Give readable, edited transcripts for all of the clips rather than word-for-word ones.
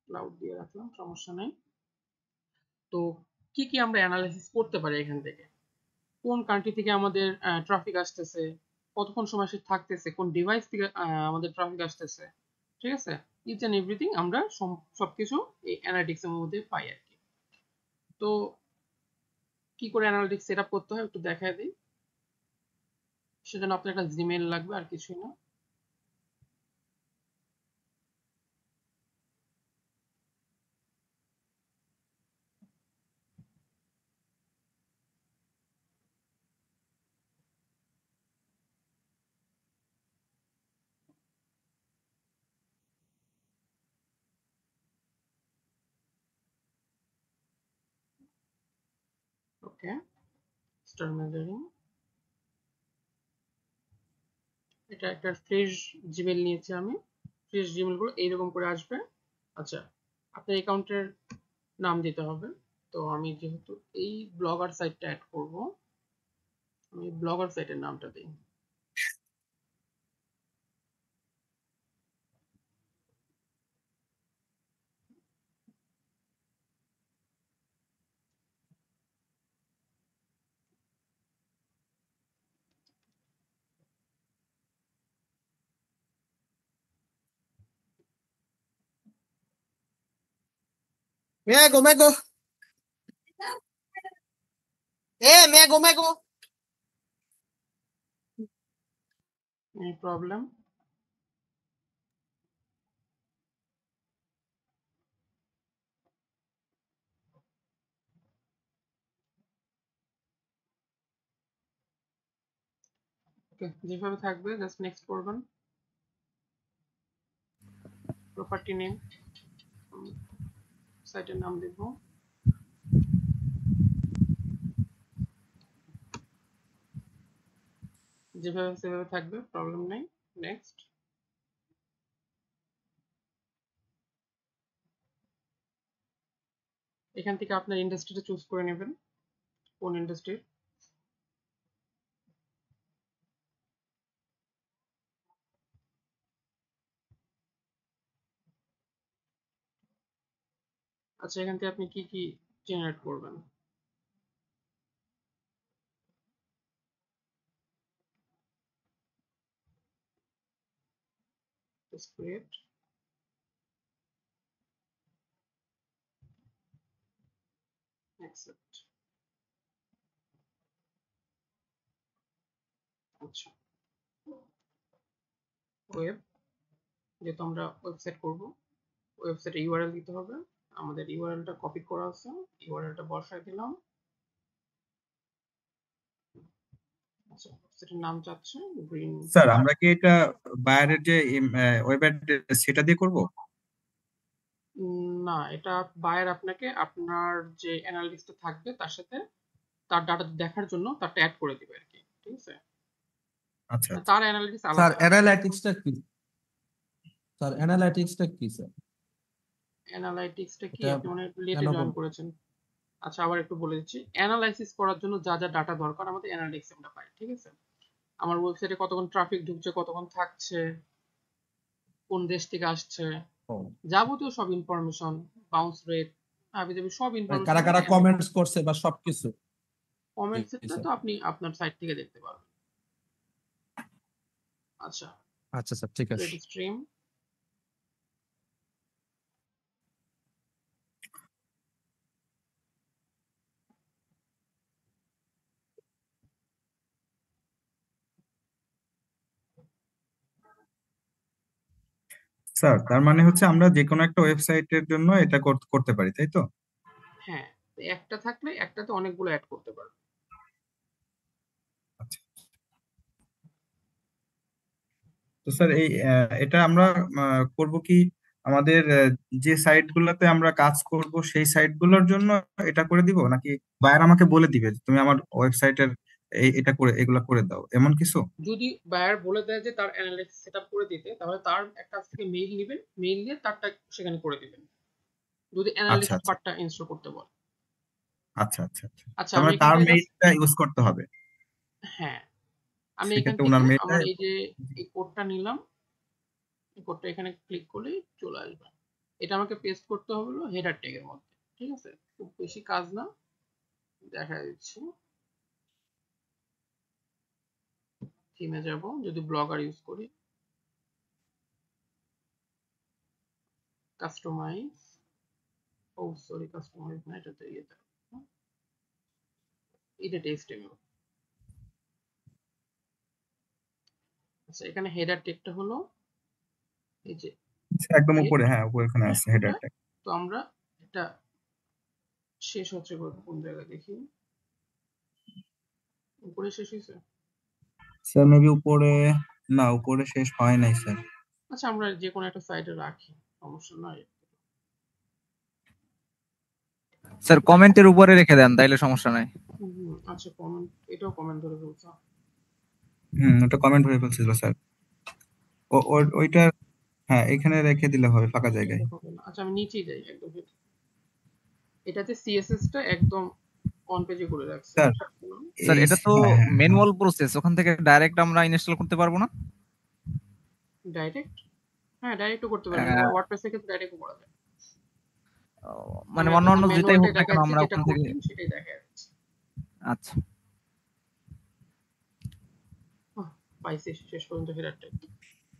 Cloud দিয়ে রাখলাম, সমস্যা নাই। তো কি কি আমরা অ্যানালাইসিস করতে পারি এখান থেকে? কোন কান্ট্রি থেকে আমাদের ট্রাফিক আসতেছে, কতক্ষণ সময় সে থাকতেছে, কোন ডিভাইস থেকে আমাদের ট্রাফিক আসতেছে, ঠিক আছে? ইচ অ্যান্ড এভরিথিং আমরা সবকিছু এই অ্যানালিটিক্স এর মধ্যে পাই আর কি। তো কি করে অ্যানালিটিক্স সেট আপ করতে হয় একটু দেখায় দিই। সেজন্য আপনার একটা জিমেইল লাগবে, আর কিছুই না। ওকে, স্টার মেজারিং, এটা একটা ফ্রেশ জিমেইল নিয়েছি আমি। ফ্রেশ জিমেইল গুলো এইরকম করে আসবে। আচ্ছা, আপনার অ্যাকাউন্টের নাম দিতে হবে। তো আমি যেহেতু এই ব্লগার সাইটটা অ্যাড করব, আমি ব্লগার সাইটের নামটা দিই। Mego, mego. Mego, mego. Any problem? ওকে, যেভাবে থাকবে জাস্ট নেক্সট করবেন। প্রপার্টি নেম, সাইটের নাম দেব। যেভাবে সেভাবে থাকবে, প্রবলেম নেই। নেক্সট। এখান থেকে আপনার ইন্ডাস্ট্রিটা চুজ করে নেবেন, কোন ইন্ডাস্ট্রি। আচ্ছা, এখান থেকে আপনি কি কি জেনারেট করবেন? Create, accept. আচ্ছা, ওয়েব, যেহেতু আমরা ওয়েবসাইট করব, ওয়েবসাইটে ইউআরএল দিতে হবে। আমাদের ইউআরএলটা কপি করা আছে, ইউআরএলটা বসায় দিলাম। আচ্ছা, ওয়েবসাইটের নাম চাচ্ছে গ্রিন। স্যার আমরা কি এটা বাইরের যে ওয়েব অ্যাড্রেস সেটা দিয়ে করব? না, এটা বায়ার আপনাকে আপনার যে অ্যানালিটিক্সটা থাকবে তার সাথে তার ডাটা দেখার জন্য তারটা অ্যাড করে দিবে আর কি, ঠিক আছে? আচ্ছা আচ্ছা। তার অ্যানালিটিক্স স্যার আলাদা। অ্যানালাইটিক্সটা কি? স্যার অ্যানালাইটিক্সটা কি স্যার? অ্যানালাইটিক্সটা কি? এটা আপনি মনে হয় লেটে কেন জয়েন করেছেন। আচ্ছা, আবার একটু বলে দিচ্ছি। অ্যানালাইসিস করার জন্য যা যা ডাটা দরকার আমাদের অ্যানালিটিক্স আমরা পাই, ঠিক আছে? আমার ওয়েবসাইটে কতক্ষণ ট্রাফিক ঢুকছে, কতক্ষণ থাকছে, কোন দেশ থেকে আসছে, ও, যাবতীয় সব ইনফরমেশন, বাউন্স রেট, হাবিজাবি সব মানে ইনফরমেশন কারা কারা আমরা কমেন্টস করছে বা সবকিছু? কমেন্টস জি, তো স্যার। আপনি আপনার সাইট থেকে দেখতে পারবেন। আচ্ছা, আচ্ছা স্যার, ঠিক আছে। Create stream. স্যার তার মানে হচ্ছে আমরা যে কোনো একটা ওয়েবসাইটের জন্য এটা করতে পারি, তাই তো? হ্যাঁ, তো একটা থাকলে একটাতে অনেকগুলো অ্যাড করতে পারবেন। আচ্ছা। তো স্যার এই এটা আমরা করব কি আমাদের যে সাইটগুলোতে আমরা কাজ করব সেই সাইটগুলোর জন্য এটা করে দিব, নাকি বায়ার আমাকে বলে দিবে যে তুমি আমার ওয়েবসাইটের এটা করে এগুলা করে দাও, এমন কিছু? যদি বায়ার বলে দেয় যে তার অ্যানালিটিক্স সেটআপ করে দিতে, তাহলে তার একটা কাছ থেকে মেইল নেবেন, মেইল নিয়ে তারটা সেখানে করে দিবেন, যদি আচ্ছা অ্যানালিটিক্স আচ্ছা পার্টটা ইনস্টল করতে বলে। আচ্ছা আচ্ছা আচ্ছা। আচ্ছা, তার আমি মানে এখান তার থেকে জাস্ট, মেইলটা ইউজ করতে হবে। হ্যাঁ, আমি এখান সেক্ষেত্রে থেকে ওনার মেইলটা। আমার এই যে এই কোডটা নিলাম, এই কোডটা এখানে ক্লিক করলেই চলে আসবে। এটা আমাকে পেস্ট করতে হবে হলো হেডার ট্যাগের মধ্যে, ঠিক আছে? খুব বেশি কাজ না, দেখা দিচ্ছি। থিমে যাব, যদি ব্লগার ইউজ করি, কাস্টমাইজ, ও সরি কাস্টমাইজ না, এটাতে এটা HTML। আচ্ছা, এখানে হেডার ট্যাগটা হলো এই যে একদম head, উপরে, হ্যাঁ উপরে এখানে হ্যাঁ আছে হেডার এটা। ট্যাগ। তো আমরা এটা শেষ হচ্ছে কোন জায়গায় দেখি, উপরে শেষ হয়েছে। স্যার মেবি উপরে, না উপরে শেষ হয় নাই স্যার। আচ্ছা, আমরা যে কোনো একটা সাইডে রাখি, সমস্যা নাই। স্যার কমেন্টের উপরে রেখে দেন, তাইলে সমস্যা নাই। আচ্ছা, কমেন্ট, এটাও কমেন্ট ধরে ফেলছে। ওটা কমেন্ট হয়ে ফেলছিল স্যার। ওইটা হ্যাঁ এখানে রেখে দিলে হবে ফাঁকা জায়গায়। আচ্ছা, আমি নিচেই যাই একদম। এটাতে সিএসএস টা একদম অন পেজে করে রাখছি। স্যার স্যার এটা তো হ্যাঁ হ্যাঁ ম্যানুয়াল প্রসেস, ওখান থেকে ডাইরেক্ট আমরা ইনস্টল করতে পারবো না? ডাইরেক্ট, হ্যাঁ ডাইরেক্টও করতে পারবেন, আহ, ওয়ার্ডপ্রেসের ক্ষেত্রে ডাইরেক্টও করা যায়। মানে আমি অন্য আপনাকে অন্য যেটাই হোক ম্যানুয়ালটাই না কেন দেখাচ্ছি, আমরা যেটা ওখান থেকে। কঠিন সেটাই দেখা যাচ্ছে। আচ্ছা পাইছি শেষ পর্যন্ত হেডারটা।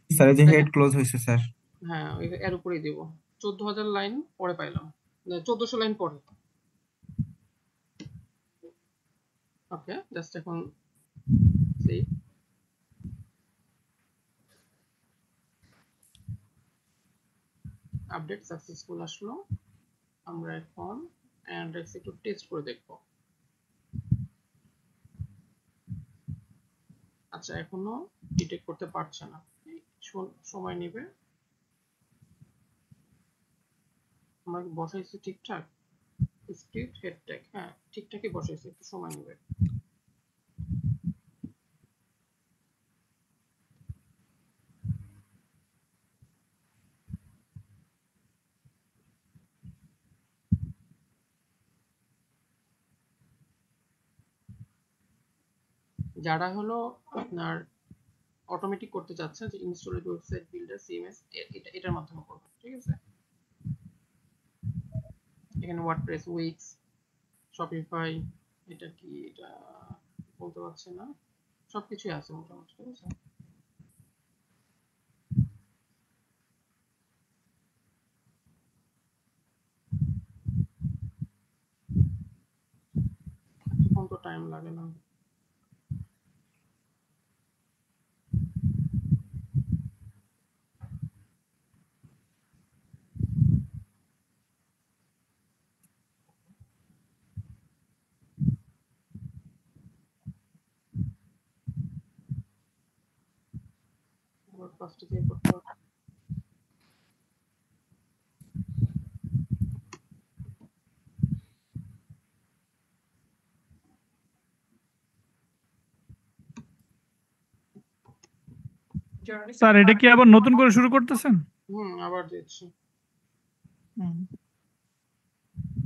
স্যার, এই যে হেড ক্লোজ হয়েছে স্যার। হ্যাঁ, এর উপরেই দিব। 14,000 লাইন পরে পাইলাম, 1400 লাইন পরে। ওকে, জাস্ট এখন সেই আপডেট সাকসেসফুল আসলো। আমরা এখন অ্যান্ড্রয়েড একটু টেস্ট করে দেখব। আচ্ছা, এখনো ডিটেক্ট করতে পারছে না, সময় নেবে। আমরা বসাইছি ঠিকঠাক স্ক্রিপ্ট হেড ট্যাগ, হ্যাঁ ঠিকঠাকই বসাইছি, একটু সময় নেবে। যারা হলো আপনার অটোমেটিক করতে চাচ্ছেন, যে ইনস্টলেড ওয়েবসাইট বিল্ডার সিএমএস, এটার মাধ্যমে করবেন, ঠিক আছে? এখানে ওয়ার্ডপ্রেস, উইক্স, শপিফাই, এটা কি, এটা বলতে পারছি না, সবকিছুই আছে মোটামুটি, ঠিক আছে? এখন তো টাইম লাগে না। আবার ফার্স্টে দিয়ে করতে হবে। স্যার এটা কি আবার নতুন করে শুরু করতেছেন? আবার দিচ্ছি।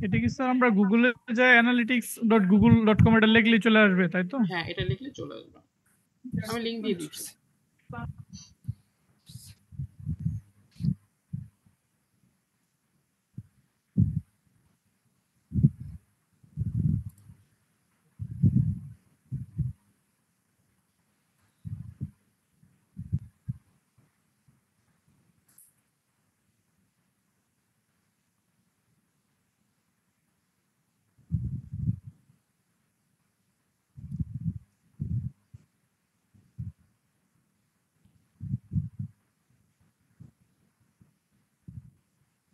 এটা কি স্যার আমরা গুগলে যাই analytics.google.com এটা লিখলেই চলে আসবে, তাই তো? হ্যাঁ, এটা লিখলে চলে আসবে, আমি লিংক দিয়ে দিচ্ছি।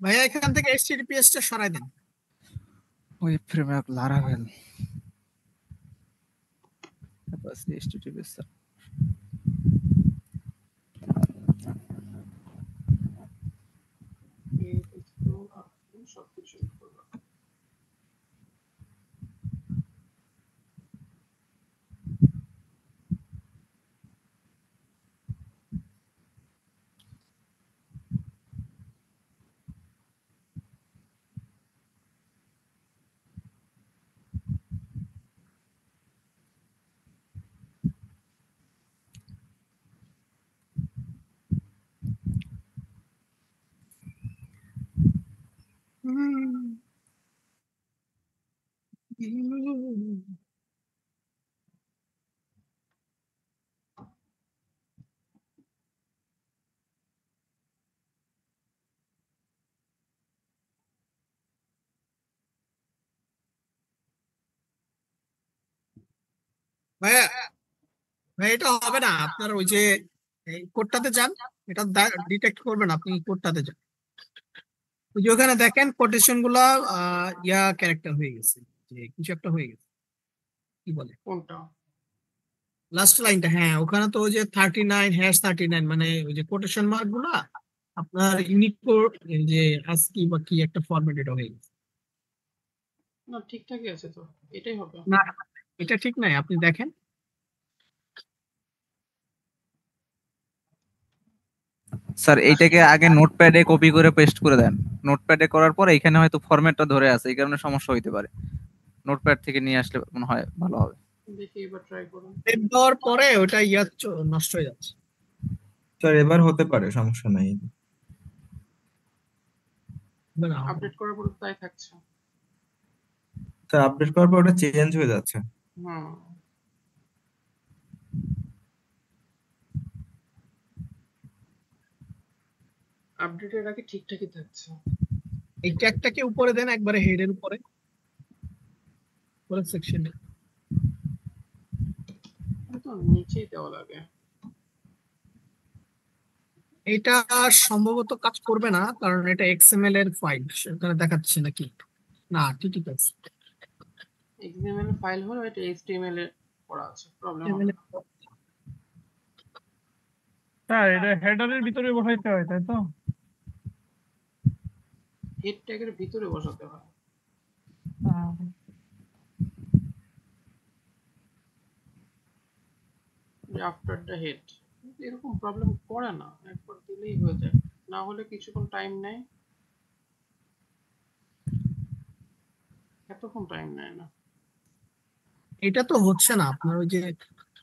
ভাইয়া এখান থেকে HTTPS টা সরাই দেন। ওয়েব ফ্রেমওয়ার্ক লারাভেল, বাস HTTPS স্যার। সবকিছু করবো। ভাইয়া ভাই এটা হবে না, আপনার ওই যে এই কোডটাতে যান, এটা ডিটেক্ট করবেন, আপনি কোডটাতে যান, ওই যে ওখানে দেখেন কোটেশন গুলা ক্যারেক্টার হয়ে গেছে, যে কিছু একটা হয়ে গেছে, কি বলে কোনটা? লাস্ট লাইনটা, হ্যাঁ ওখানে তো ওই যে 39 #39, মানে ওই যে কোটেশন মার্ক গুলা আপনার ইউনিকোড, যে ASCII বা কি একটা ফরম্যাট, এটা হয়ে গেছে। না, ঠিকঠাকই আছে তো, এটাই হবে। না, এটা ঠিক নাই, আপনি দেখেন। স্যার এইটাকে আগে নোটপ্যাডে কপি করে পেস্ট করে দেন। নোটপ্যাডে করার পর এখানে হয়তো ফরম্যাটটা ধরে আছে, এই কারণে সমস্যা হইতে পারে। নোটপ্যাড থেকে নিয়ে আসলে মনে হয় ভালো হবে। দেখি এবার ট্রাই করুন। সেভ দেওয়ার পরে ওটা নষ্ট হয়ে যাচ্ছে। স্যার এবার হতে পারে, সমস্যা নাই। না, আপডেট করার পর তাই থাকছে। স্যার আপডেট করার পর ওটা চেঞ্জ হয়ে যাচ্ছে। হুম। আপডেটের আগে ঠিকঠাকই থাকছে। এই ট্যাগটাকে উপরে দেন, একবারে হেডের উপরে, পরের সেকশনে। তো নিচেই দেওয়া লাগে। এটা সম্ভবত কাজ করবে না, কারণ এটা XML এর ফাইল, সেখানে দেখাচ্ছে নাকি, না ঠিকই আছে। XML ফাইল হলো, এটা HTML এ করা আছে, প্রবলেম হবে XML না। স্যার এটা হেডারের ভিতরে বসাইতে হয়, তাই তো? হেড ট্যাগের ভিতরে বসাতে হয়। আহ, আফটার দ্য হেড এরকম প্রবলেম করে না, একবার দিলেই হয়ে যায়। না হলে কিছুক্ষণ টাইম নেয়, এতক্ষণ টাইম নেয় না। এটা তো হচ্ছে না, আপনার ওই যে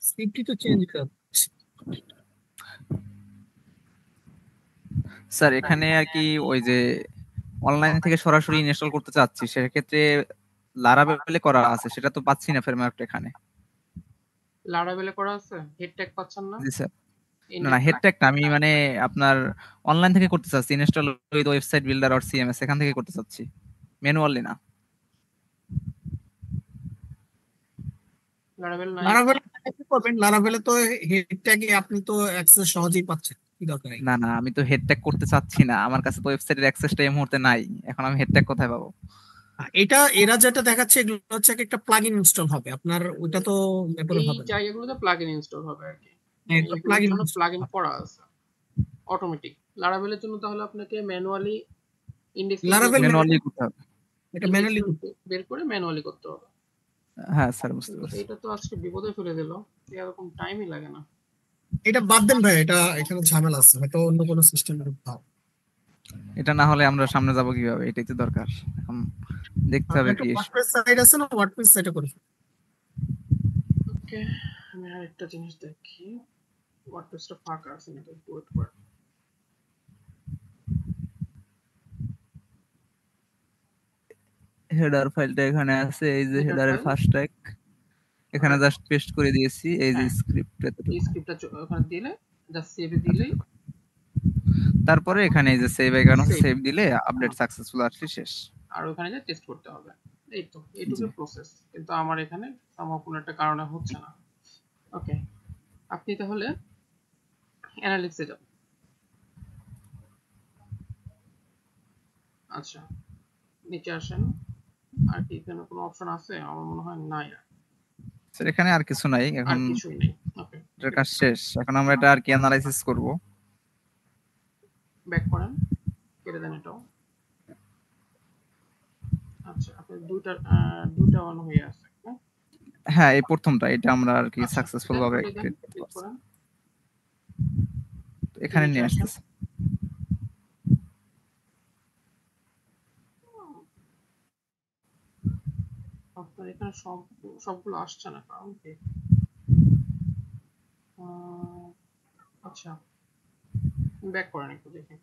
স্ক্রিপ্টই তো চেঞ্জ করছে। স্যার এখানে আর কি ওই যে অনলাইন থেকে সরাসরি ইনস্টল করতে চাচ্ছি, সেক্ষেত্রে লারাভেলে করা আছে, সেটা তো পাচ্ছি না ফ্রেমওয়ার্কটা এখানে। লারাভেলে করা আছে, হেড ট্যাগ পাচ্ছেন না? জি স্যার। না না, ইন্ডেক্স হেডট্যাগটা আমি মানে আপনার অনলাইন থেকে করতে চাচ্ছি, install with website builder or CMS, এখান থেকে করতে চাচ্ছি, ম্যানুয়ালি না। লারাভেল নাই। লারাভেল কি করবেন, লারাভেলে তো হেড ট্যাগে আপনি তো অ্যাক্সেস সহজেই পাচ্ছেন, কি দরকার নেই। না না, আমি তো হেডট্যাগ করতে চাচ্ছি না, আমার কাছে তো ওয়েবসাইটের অ্যাক্সেসটা এই মুহূর্তে নাই, এখন আমি হেডট্যাগ কোথায় পাবো? এটা এরা যেটা দেখাচ্ছে এগুলো হচ্ছে একটা প্লাগইন ইনস্টল হবে, আপনার ওইটা তো ব্যাপারে এই হবে না। জায়গাগুলোতে প্লাগইন ইনস্টল হবে আর কি, এটা এগুলোর প্লাগইন জন্য প্লাগইন করা আছে অটোমেটিক। লারাভেলের জন্য তাহলে আপনাকে ম্যানুয়ালি ইন্ডেক্স লারাভেল ম্যানুয়ালি করতে হবে। এটা ম্যানুয়ালি বের করে ম্যানুয়ালি করতে হবে। হ্যাঁ স্যার, বুঝতে পারছি। এটা তো আজকে বিপদে ফেলে দিল, এরকম টাইমই লাগে না। এটা বাদ দেন ভাই, এটা এখানে ঝামেলা আছে, হয়তো অন্য কোনো সিস্টেমের ভাব। এটা না হলে আমরা সামনে যাব কিভাবে, এটাই তো দরকার এখন, দেখতে হবে একটা কি। ওয়ার্ডপ্রেস সাইট আছে না, ওয়ার্ডপ্রেস সাইটে করে ফেলুন। ওকে, আমি আরেকটা জিনিস দেখি, ওয়ার্ডপ্রেসটা ফাঁকা আছে নাকি, একটু ওয়েট করে। হেডার ফাইলটা এখানে আছে, এই যে Header হেডারের file, ফার্স্ট ট্যাগ এখানে জাস্ট পেস্ট করে দিয়েছি, এই যে হ্যাঁ, স্ক্রিপ্ট এই এতটুকু। স্ক্রিপ্টটা ওখানে দিলে, জাস্ট সেভে দিলেই, তারপরে এখানে এই যে সেভ আইকন আছে, Save, সেভ দিলে আপডেট সাকসেসফুল আসলে শেষ। আর ওখানে যে টেস্ট করতে হবে। এই তো জি। এইটুকু প্রসেস, কিন্তু আমার এখানে সম্ভব কোনো একটা কারণে হচ্ছে না। ওকে, আপনি তাহলে অ্যানালিসিসে যান। আচ্ছা, নিচে আসেন। আর কি এখানে কোনো অপশন আছে? আমার মনে হয় নাই, স্যার এখানে আর কিছু নাই, আর এখন কিছুই নেই। ওকে, এটার কাজ শেষ, এখন আমরা এটা আর কি অ্যানালাইসিস করব। ব্যাক করেন, কেটে দেন এটাও। আচ্ছা, আপনার দুইটা অন হয়ে আছে, হ্যাঁ? হ্যাঁ, এই প্রথমটা, এটা আমরা আর কি আচ্ছা, সাকসেসফুল দেন ভাবে কেটে দেন, ক্রিয়েট করতে ক্লিক পারছি। করেন, এখানে নিচে নিয়ে আসেন। আসতেছি। আপনার এখানে সবগুলো আসছে না, কারণ কি? আচ্ছা, ব্যাক করেন একটু দেখি।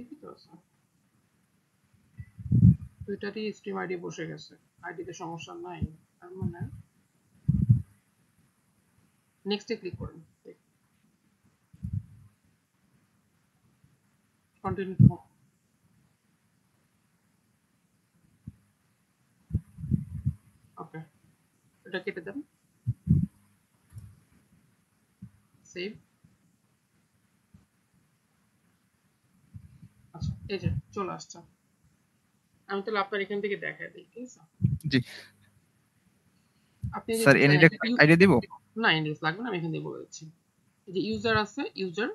ঠিকই তো আছে, দুইটাতেই স্ট্রিম আইডি বসে গেছে, আইডিতে সমস্যা নাই। তার মানে নেক্সটে ক্লিক করুন, কন্টিনিউ। ওকে, এটা কেটে দেন, সেভ। আচ্ছা, এই যে চলে আসছে। আমি তাহলে আপনার এখান থেকে দেখাই দিই, ঠিক আছে? জি আপনি যে স্যার, ইনডেক্স আইডি দিব? না, ইন্ডেক্স লাগবে না, আমি এখান থেকে বলে দিচ্ছি। এই যে ইউজার আছে, ইউজার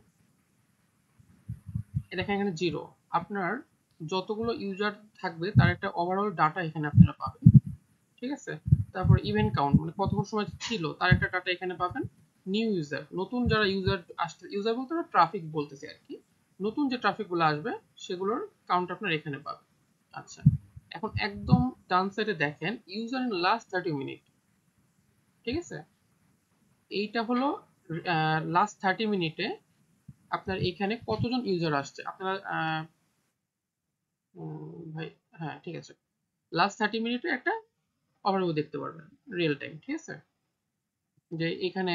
দেখেন এখানে 0। আপনার যতগুলো ইউজার থাকবে তার একটা ওভারঅল ডাটা এখানে আপনারা পাবেন, ঠিক আছে? তারপর ইভেন্ট কাউন্ট, মানে কতক্ষণ সময় ছিল তার একটা ডাটা এখানে পাবেন। নিউ ইউজার, নতুন যারা ইউজার আসছে, ইউজার বলতে আমরা ট্রাফিক বলতেছি আর কি, নতুন যে ট্রাফিক গুলো আসবে সেগুলোর কাউন্ট আপনার এখানে পাবেন। আচ্ছা, এখন একদম ডান সাইডে দেখেন ইউজার ইন লাস্ট 30 মিনিট, ঠিক আছে? এইটা হলো লাস্ট 30 মিনিটে আপনার এখানে কতজন ইউজার আসছে আপনারা ভাই, হ্যাঁ ঠিক আছে, লাস্ট 30 মিনিটে একটা ওভারভিউ দেখতে পারবেন রিয়েল টাইম, ঠিক আছে? যে এখানে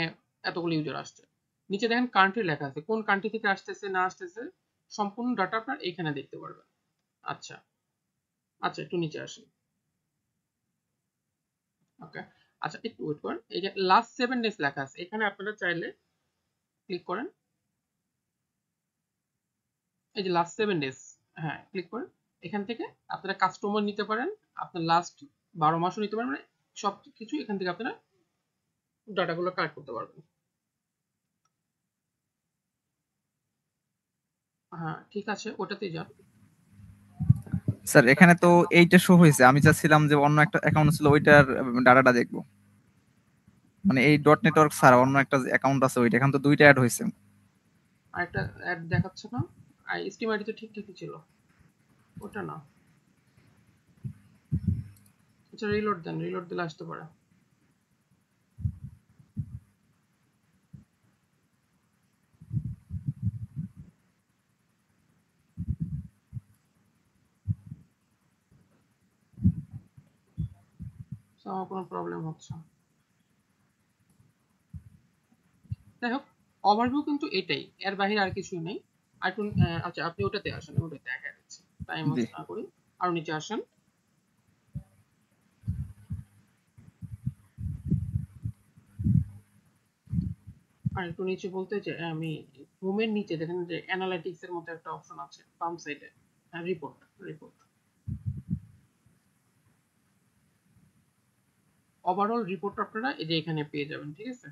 এতগুলো ইউজার আসছে। নিচে দেখেন কান্ট্রি লেখা আছে, কোন কান্ট্রি থেকে আসতেছে না আসতেছে সম্পূর্ণ ডাটা আপনার এখানে দেখতে পারবেন। আচ্ছা আচ্ছা, একটু নিচে আসেন। ওকে, আচ্ছা একটু ওয়েট করেন, এই যে লাস্ট 7 ডেজ লেখা আছে, এখানে আপনারা চাইলে ক্লিক করেন, এই যে লাস্ট 7 ডেজ, হ্যাঁ ক্লিক করেন। এখান থেকে আপনারা কাস্টমার নিতে পারেন, আপনার লাস্ট 12 মাসও নিতে পারেন, মানে সব কিছু এখান থেকে আপনারা ডাটাগুলো কালেক্ট করতে পারবেন। হ্যাঁ ঠিক আছে, ওটাতেই যান। স্যার এখানে তো এইটা শো হয়েছে, আমি চাচ্ছিলাম যে অন্য একটা অ্যাকাউন্ট ছিল ওইটার ডাটাটা দেখবো, মানে এই ডট নেটওয়ার্ক ছাড়া অন্য একটা অ্যাকাউন্ট আছে ওইটা, এখন তো দুইটা অ্যাড হয়েছে। আর একটা অ্যাড দেখাচ্ছে না, আর স্টিম আইডি তো ঠিকঠাকই ছিল, ওটা না। আচ্ছা রিলোড দেন, রিলোড দিলে আসতে পারে। আমার কোনো প্রবলেম হচ্ছে, যাই হোক ওভারভিউ কিন্তু এটাই, এর বাইরে আর কিছুই নেই। আর একটু আচ্ছা আপনি ওটাতে আসেন, আমি ওটাতে দেখা যাচ্ছে, টাইম জি ওয়েস্ট না করি, আর নিচে আসেন। আর একটু নিচে বলতে যে আমি হোমের নিচে দেখেন যে অ্যানালিটিক্স এর মতো একটা অপশন আছে বাম সাইডে, রিপোর্ট, রিপোর্ট ওভারঅল রিপোর্ট আপনারা এই যে এখানে পেয়ে যাবেন, ঠিক আছে?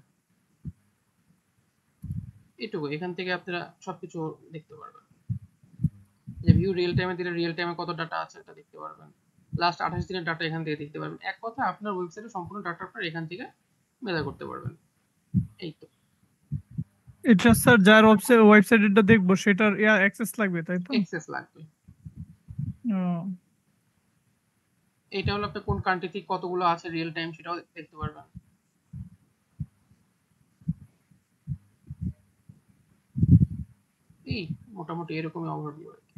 এটুকু, এখান থেকে আপনারা সবকিছু দেখতে পারবেন। যে ভিউ রিয়েল টাইমে দিলে রিয়েল টাইমে কত ডাটা আছে এটা দেখতে পারবেন, লাস্ট 28 দিনের ডাটা এখান থেকে দেখতে পারবেন। এক কথা আপনার ওয়েবসাইটে সম্পূর্ণ ডাটা আপনারা এখান থেকে মেজার করতে পারবেন। এই তো, এটা স্যার যার ওয়েবসাইটটা দেখবো সেটার অ্যাক্সেস লাগবে তাই তো? এক্সেস লাগবে। ও, এটা হলো আপনার কোন কান্ট্রি থেকে কতগুলো আছে রিয়েল টাইম সেটাও দেখতে পারবেন। এই মোটামুটি এরকমই ওভারভিউ আর কি।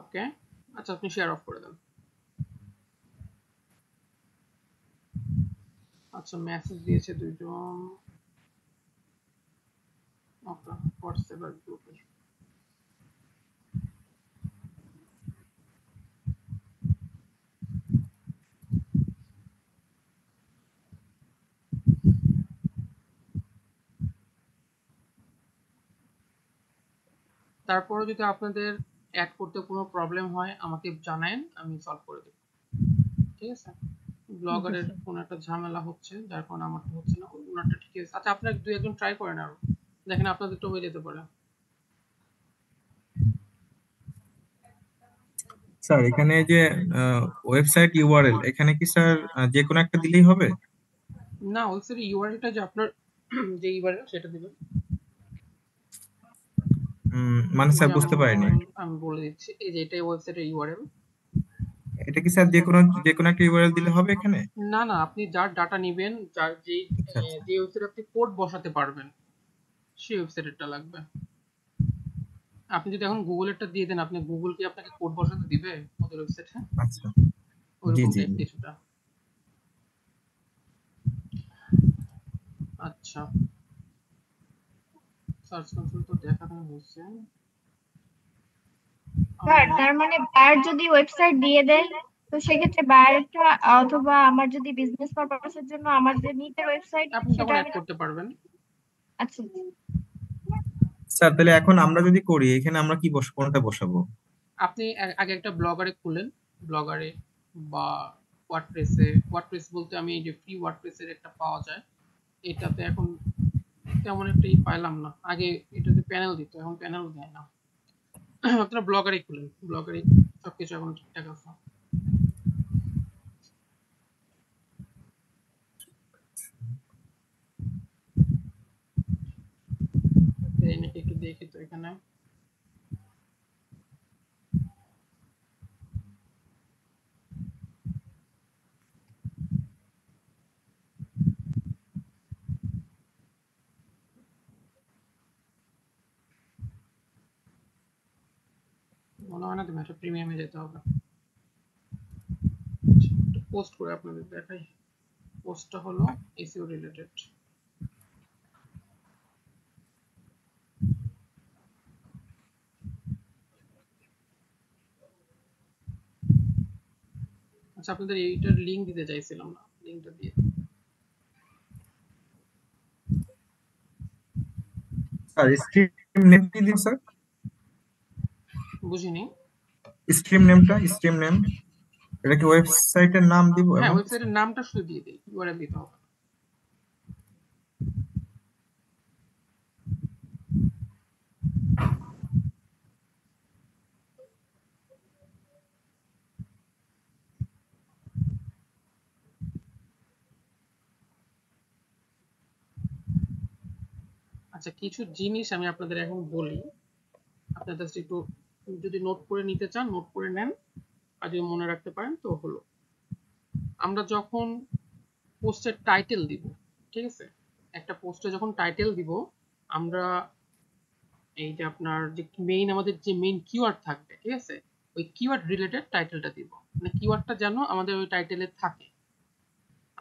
ওকে, আচ্ছা আপনি শেয়ার অফ করে দেন। আচ্ছা মেসেজ দিয়েছে দুইজন, ওকে হোয়াটসঅ্যাপ আর গ্রুপে। তারপরে যদি আপনাদের অ্যাড করতে কোনো প্রবলেম হয় আমাকে জানায়েন, আমি সলভ করে দেব, ঠিক আছে? ব্লগারের কোনো একটা ঝামেলা হচ্ছে যার কারণে আমারটা হচ্ছে না, ওনারটা ঠিক আছে। আচ্ছা আপনারা দুই একজন ট্রাই করেন আরো, দেখেন আপনাদেরটা হয়ে যেতে পারে। স্যার এখানে যে ওয়েবসাইট ইউআরএল, এখানে কি স্যার যে কোনো একটা দিলেই হবে? না, ওয়েবসাইটের ইউআরএলটা যে আপনার যে ইউআরএল সেটা দিবেন। মানে স্যার যেমন বুঝতে পারিনি। ধরেন আমি বলে দিচ্ছি, এই যে এটাই ওয়েবসাইটের ইউআরএল। এটা কি স্যার যে কোনো একটা ইউআরএল দিলে হবে এখানে? না না, আপনি যার ডাটা নেবেন, যার যে আচ্ছা আচ্ছা। যে ওয়েবসাইটে আপনি কোড বসাতে পারবেন সেই ওয়েবসাইটটা লাগবে। আপনি যদি এখন গুগলেরটা দিয়ে দেন, আপনি গুগল কি আপনাকে কোড বসাতে দিবে ওদের ওয়েবসাইটে? আচ্ছা, জি ওইরকম জি টাইপ জি। কিছুটা। আচ্ছা, সার্চ কনসোল তো দেখানো হয়েছে। স্যার তার মানে বায়ার যদি ওয়েবসাইট দিয়ে দেয় তো সেক্ষেত্রে বায়ারটা অথবা আমার যদি বিজনেস পারপাসের জন্য আমার যে নিজের ওয়েবসাইট আপনি সেটা তখন অ্যাড আমি করতে পারবেন। আচ্ছা স্যার তাহলে এখন আমরা যদি করি এখানে আমরা কি কোনটা বসাবো? আপনি আগে একটা ব্লগারে খুলেন, ব্লগারে বা ওয়ার্ডপ্রেস বলতে আমি এই যে ফ্রি ওয়ার্ডপ্রেসের একটা পাওয়া যায়, এটাতে এখন তেমন একটা পাইলাম না। আগে এটাতে প্যানেল দিত, এখন প্যানেল দেয় না। আপনারা ব্লগারে খুলেন, ব্লগারে সবকিছু এখন ঠিকঠাক আছে। এই নাকি একটু দেখি তো এখানে। মনে হয় না তুমি একটা প্রিমিয়ামে যেতে হবে। পোস্ট করে আপনাদের দেখাই। পোস্টটা হলো এসইও রিলেটেড। আচ্ছা, আপনাদের এইটার লিংক দিতে চাইছিলাম না, লিংকটা দিয়ে স্যার স্ট্রিম নেম কি দিন স্যার? বুঝিনি। স্ট্রিম নেম এটা কি ওয়েবসাইটের নাম দিব হ্যাঁ, এমন কিছু? ওয়েবসাইটের নামটা শুধু দিয়ে দিই, ইউআরএল দিতে হবে। আচ্ছা, কিছু জিনিস আমি আপনাদের এখন বলি, আপনার জাস্ট একটু যদি নোট করে নিতে চান নোট করে নেন, আর যদি মনে রাখতে পারেন তো হলো। আমরা যখন পোস্টের টাইটেল দিব, ঠিক আছে, একটা পোস্টে যখন টাইটেল দিব, আমরা এই যে আপনার যে মেইন আমাদের যে মেইন কিওয়ার্ড থাকবে, ঠিক আছে, ওই কিওয়ার্ড রিলেটেড টাইটেলটা দিব, মানে কিওয়ার্ডটা যেন আমাদের ওই টাইটেলে থাকে।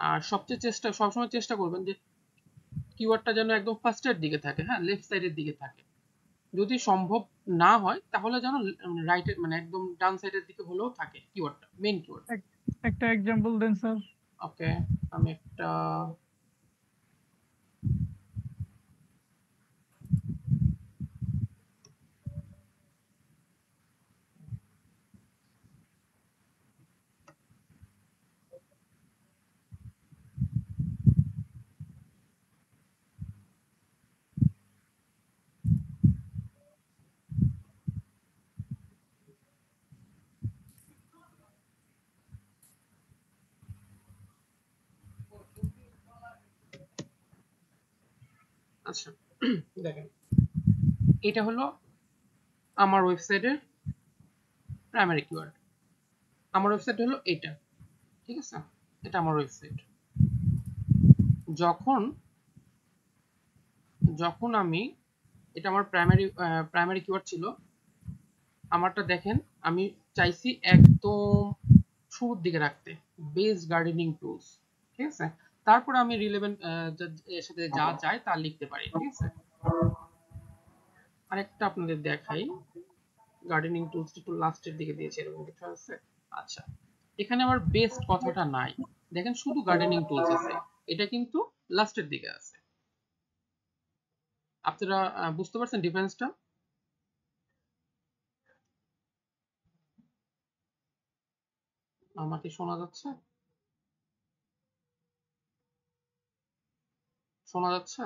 আর সবসময় চেষ্টা করবেন যে কিওয়ার্ডটা যেন একদম ফার্স্টের দিকে থাকে, হ্যাঁ, লেফট সাইডের দিকে থাকে। যদি সম্ভব না হয় তাহলে যেন রাইটের মানে একদম ডান সাইডের দিকে হলেও থাকে কিওয়ার্ডটা, মেইন কিওয়ার্ড। একটা এক্সাম্পল দেন স্যার। ওকে, আমি একটা আচ্ছা দেখেন, এটা হলো আমার ওয়েবসাইটের প্রাইমারি কিওয়ার্ড। আমার ওয়েবসাইট হলো এটা, ঠিক আছে, এটা আমার ওয়েবসাইট। যখন যখন আমি এটা আমার প্রাইমারি কিওয়ার্ড ছিল, আমারটা দেখেন আমি চাইছি একদম শুরুর দিকে রাখতে, বেস গার্ডেনিং টুলস, ঠিক আছে। তারপর আমি রিলেভেন্ট এর সাথে যা চাই তা লিখতে পারি, ঠিক আছে। আরেকটা আপনাদের দেখাই, গার্ডেনিং টুলস একটু লাস্টের দিকে দিয়েছি, এরকম কিছু আছে। আচ্ছা, এখানে আমার বেস্ট কথাটা নাই, দেখেন শুধু গার্ডেনিং টুলস আছে, এটা কিন্তু লাস্টের দিকে আছে। আপনারা বুঝতে পারছেন ডিফারেন্সটা? আমাকে শোনা যাচ্ছে? শোনা যাচ্ছে?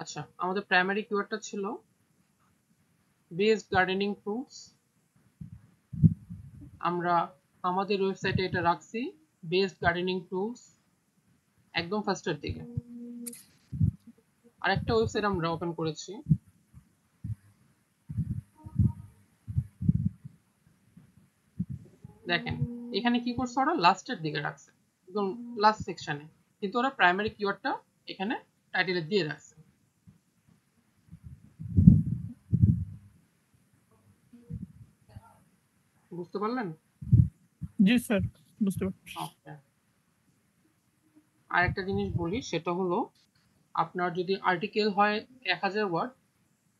আচ্ছা, আমাদের প্রাইমারি কিওয়ার্ডটা ছিল বেস্ট গার্ডেনিং টুলস। আমরা আমাদের ওয়েবসাইটে এটা রাখছি বেস্ট গার্ডেনিং টুলস একদম ফার্স্টের দিকে। আরেকটা ওয়েবসাইট আমরা ওপেন করেছি, দেখেন এখানে কি করছে, ওরা লাস্টের দিকে রাখছে, একদম লাস্ট সেকশনে, কিন্তু ওরা প্রাইমারি কিওয়ার্ডটা এখানে টাইটেলে দিয়ে রাখছে। বুঝতে পারলেন? জি স্যার, বুঝতে পারছি। ওকে, আরেকটা জিনিস বলি, সেটা হলো আপনার যদি আর্টিকেল হয় 1000 ওয়ার্ড,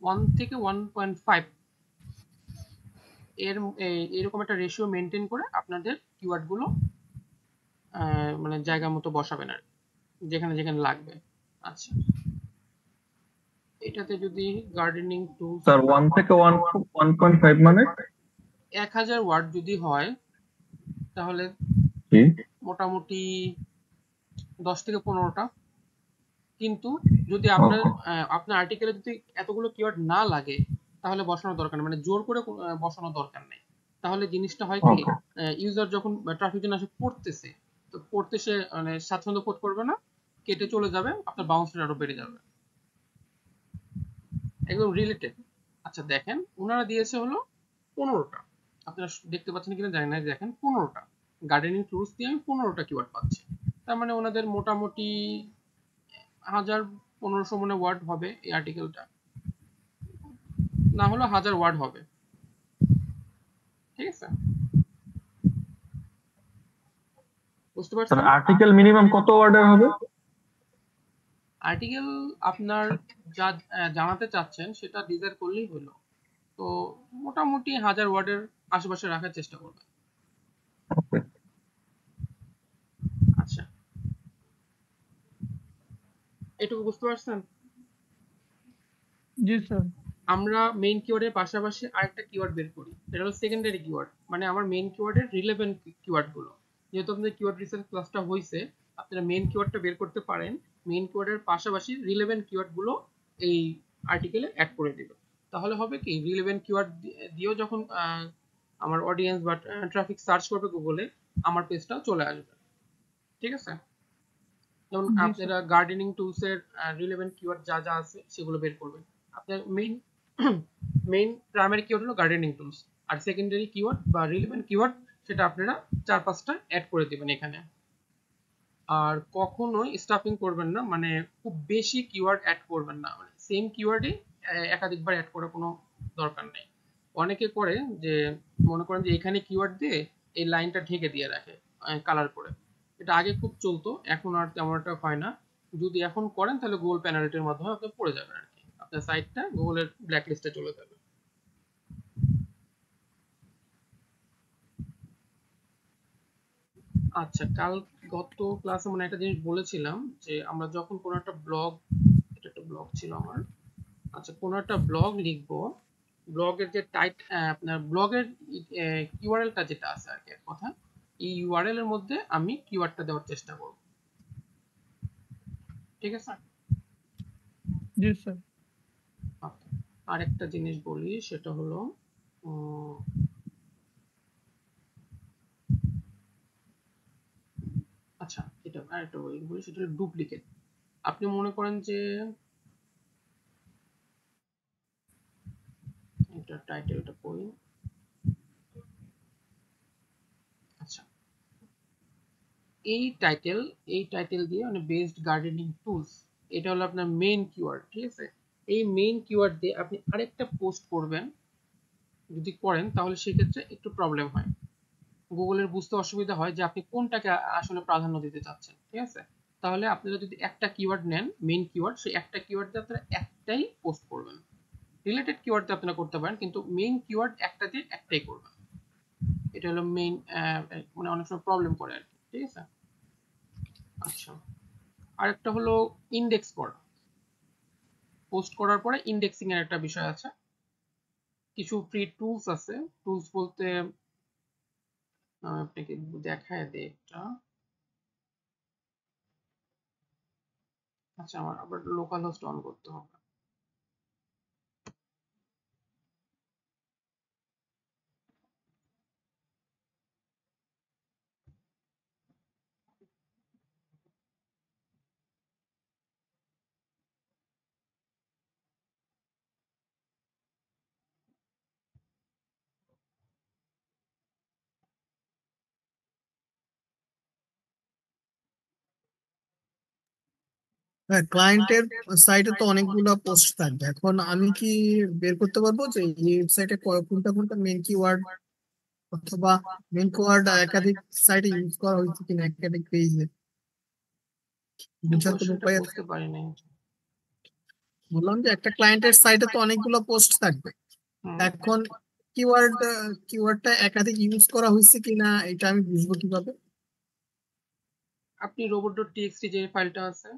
1 থেকে 1.5 এরকম একটা রেশিও মেনটেন করে আপনাদের কিওয়ার্ড গুলো মানে জায়গা মতো বসাবেন আর যেখানে যেখানে লাগবে। আচ্ছা, এটাতে যদি গার্ডেনিং টুল স্যার 1 থেকে 1.5 মানে 1000 ওয়ার্ড যদি হয় তাহলে কি? মোটামুটি 10 থেকে 15টা। কিন্তু যদি আপনার আপনার আর্টিকেলে যদি এতগুলো কিওয়ার্ড না লাগে তাহলে বসানোর দরকার নেই, মানে জোর করে বসানোর দরকার নেই। তাহলে জিনিসটা হয় কি, ইউজার যখন ট্রাফিক জন আসে পড়তেছে, তো পড়তে সে মানে স্বাচ্ছন্দ্য বোধ করবে না, কেটে চলে যাবে, আপনার বাউন্স রেট আরো বেড়ে যাবে। একদম রিলেটেড। আচ্ছা দেখেন, ওনারা দিয়েছে হলো 15টা, আপনারা দেখতে পাচ্ছেন কিনা জানি না, দেখেন 15টা গার্ডেনিং টুলস দিয়ে আমি 15টা কিওয়ার্ড পাচ্ছি। তার মানে ওনাদের মোটামুটি 1000-1500 মনে ওয়ার্ড হবে এই আর্টিকেলটা, না হলো 1000 ওয়ার্ড হবে। ঠিক আছে, বুঝতে পারছেন? স্যার আর্টিকেল মিনিমাম কত ওয়ার্ডের হবে? আর্টিকেল আপনার যা জানাতে চাচ্ছেন সেটা ডিজাইন করলেই হলো। তো মোটামুটি 1000 ওয়ার্ডের আশেপাশে রাখার চেষ্টা করবেন। আচ্ছা, এটুকু বুঝতে পারছেন? জি স্যার। আমরা মেইন কিওয়ার্ডের পাশাপাশি আরেকটা কিওয়ার্ড বের করি, এটা হলো সেকেন্ডারি কিওয়ার্ড, মানে আমার মেইন কিওয়ার্ডের রিলেভেন্ট কিওয়ার্ড গুলো। যেহেতু আপনাদের কিওয়ার্ড রিসার্চ ক্লাসটা হয়েছে, আপনারা মেইন কিওয়ার্ডটা বের করতে পারেন, মেইন কিওয়ার্ডের পাশাপাশি রিলেভেন্ট কিওয়ার্ড গুলো এই আর্টিকেলে অ্যাড করে দিবেন। তাহলে হবে কি, রিলেভেন্ট কিওয়ার্ড দিয়েও যখন আমার অডিয়েন্স বা ট্রাফিক সার্চ করবে গুগলে, আমার পেজটাও চলে আসবে। ঠিক আছে, যেমন জি, আপনারা গার্ডেনিং টুলস এর রিলেভেন্ট কিওয়ার্ড যা যা আছে সেগুলো বের করবেন। আপনার মেইন প্রাইমারি কিওয়ার্ড হলো গার্ডেনিং টুলস, আর সেকেন্ডারি কিওয়ার্ড বা রিলেভেন্ট কিওয়ার্ড সেটা আপনারা 4-5টা অ্যাড করে দিবেন এখানে। আর কখনোই স্টাফিং করবেন না, মানে খুব বেশি কিওয়ার্ড অ্যাড করবেন না, মানে সেম কিওয়ার্ডে একাধিকবার অ্যাড করার কোনো দরকার নেই। অনেকে করে যে মনে করেন যে এখানে কিওয়ার্ড দিয়ে এই লাইনটা ঢেকে দিয়ে রাখে কালার করে, এটা আগে খুব চলতো, এখন আর তেমন একটা হয় না। যদি এখন করেন তাহলে গুগল পেনাল্টির মাধ্যমে আপনি পড়ে যাবেন আর কি, আপনার সাইটটা গুগলের ব্ল্যাক লিস্টে চলে যাবে। আচ্ছা, গত ক্লাসে মানে একটা জিনিস বলেছিলাম যে আমরা যখন কোনো একটা ব্লগ, এটা একটা ব্লগ ছিল আমার, আচ্ছা কোনো একটা ব্লগ লিখবো, ব্লগের যে আপনার ব্লগের ইউআরএলটা যেটা আছে আর কি, এক কথা এই ইউআরএল এর মধ্যে আমি কিওয়ার্ডটা দেওয়ার চেষ্টা করব। ঠিক আছে, জি স্যার। আরেকটা জিনিস বলি, সেটা হলো আচ্ছা এটা আরেকটা বলি, সেটা হলো ডুপ্লিকেট। আপনি মনে করেন যে এটা টাইটেলটা পড়ি, আচ্ছা এই টাইটেল দিয়ে মানে বেস্ট গার্ডেনিং টুলস, এটা হলো আপনার মেইন কিওয়ার্ড। ঠিক আছে, এই মেইন কিওয়ার্ড দিয়ে আপনি আরেকটা পোস্ট করবেন, যদি করেন তাহলে সেক্ষেত্রে একটু প্রবলেম হয়, গুগলের বুঝতে অসুবিধা হয় যে আপনি কোনটাকে আসলে প্রাধান্য দিতে চাচ্ছেন। ঠিক আছে, তাহলে আপনারা যদি একটা কিওয়ার্ড নেন, মেইন কিওয়ার্ড, সেই একটা কিওয়ার্ড দিয়ে আপনারা একটাই পোস্ট করবেন। রিলেটেড কিওয়ার্ড দিয়ে আপনারা করতে পারেন, কিন্তু মেইন কিওয়ার্ড একটা দিয়ে একটাই করবেন। এটা হলো মেইন, মানে অনেক সময় প্রবলেম করে আর কি, ঠিক আছে? আচ্ছা, আরেকটা হলো ইন্ডেক্স করা। পোস্ট করার পরে ইন্ডেক্সিং এর একটা বিষয় আছে। কিছু ফ্রি টুলস আছে। টুলস বলতে আপনাকে দেখায় দেই একটা। আচ্ছা, আমার আবার লোকাল হোস্ট অন করতে হবে। হ্যাঁ, ক্লায়েন্টের সাইটে তো অনেকগুলো পোস্ট থাকবে। এখন আমি কি বের করতে পারবো যে এই ওয়েবসাইটে কোনটা কোনটা মেন কিওয়ার্ড, অথবা মেন কিওয়ার্ড একাধিক সাইটে ইউজ করা হয়েছে কিনা, একাধিক পেজে? বুঝার কোনো কোশ্চেনটা উপায় আছে? বুঝতে পারি নাই। বললাম যে একটা ক্লায়েন্টের সাইটে তো অনেকগুলো পোস্ট থাকবে। হুম, এখন কিওয়ার্ডটা একাধিক ইউজ করা হয়েছে কিনা এটা আমি বুঝবো কিভাবে? আপনি robot.txt যে ফাইলটা আছে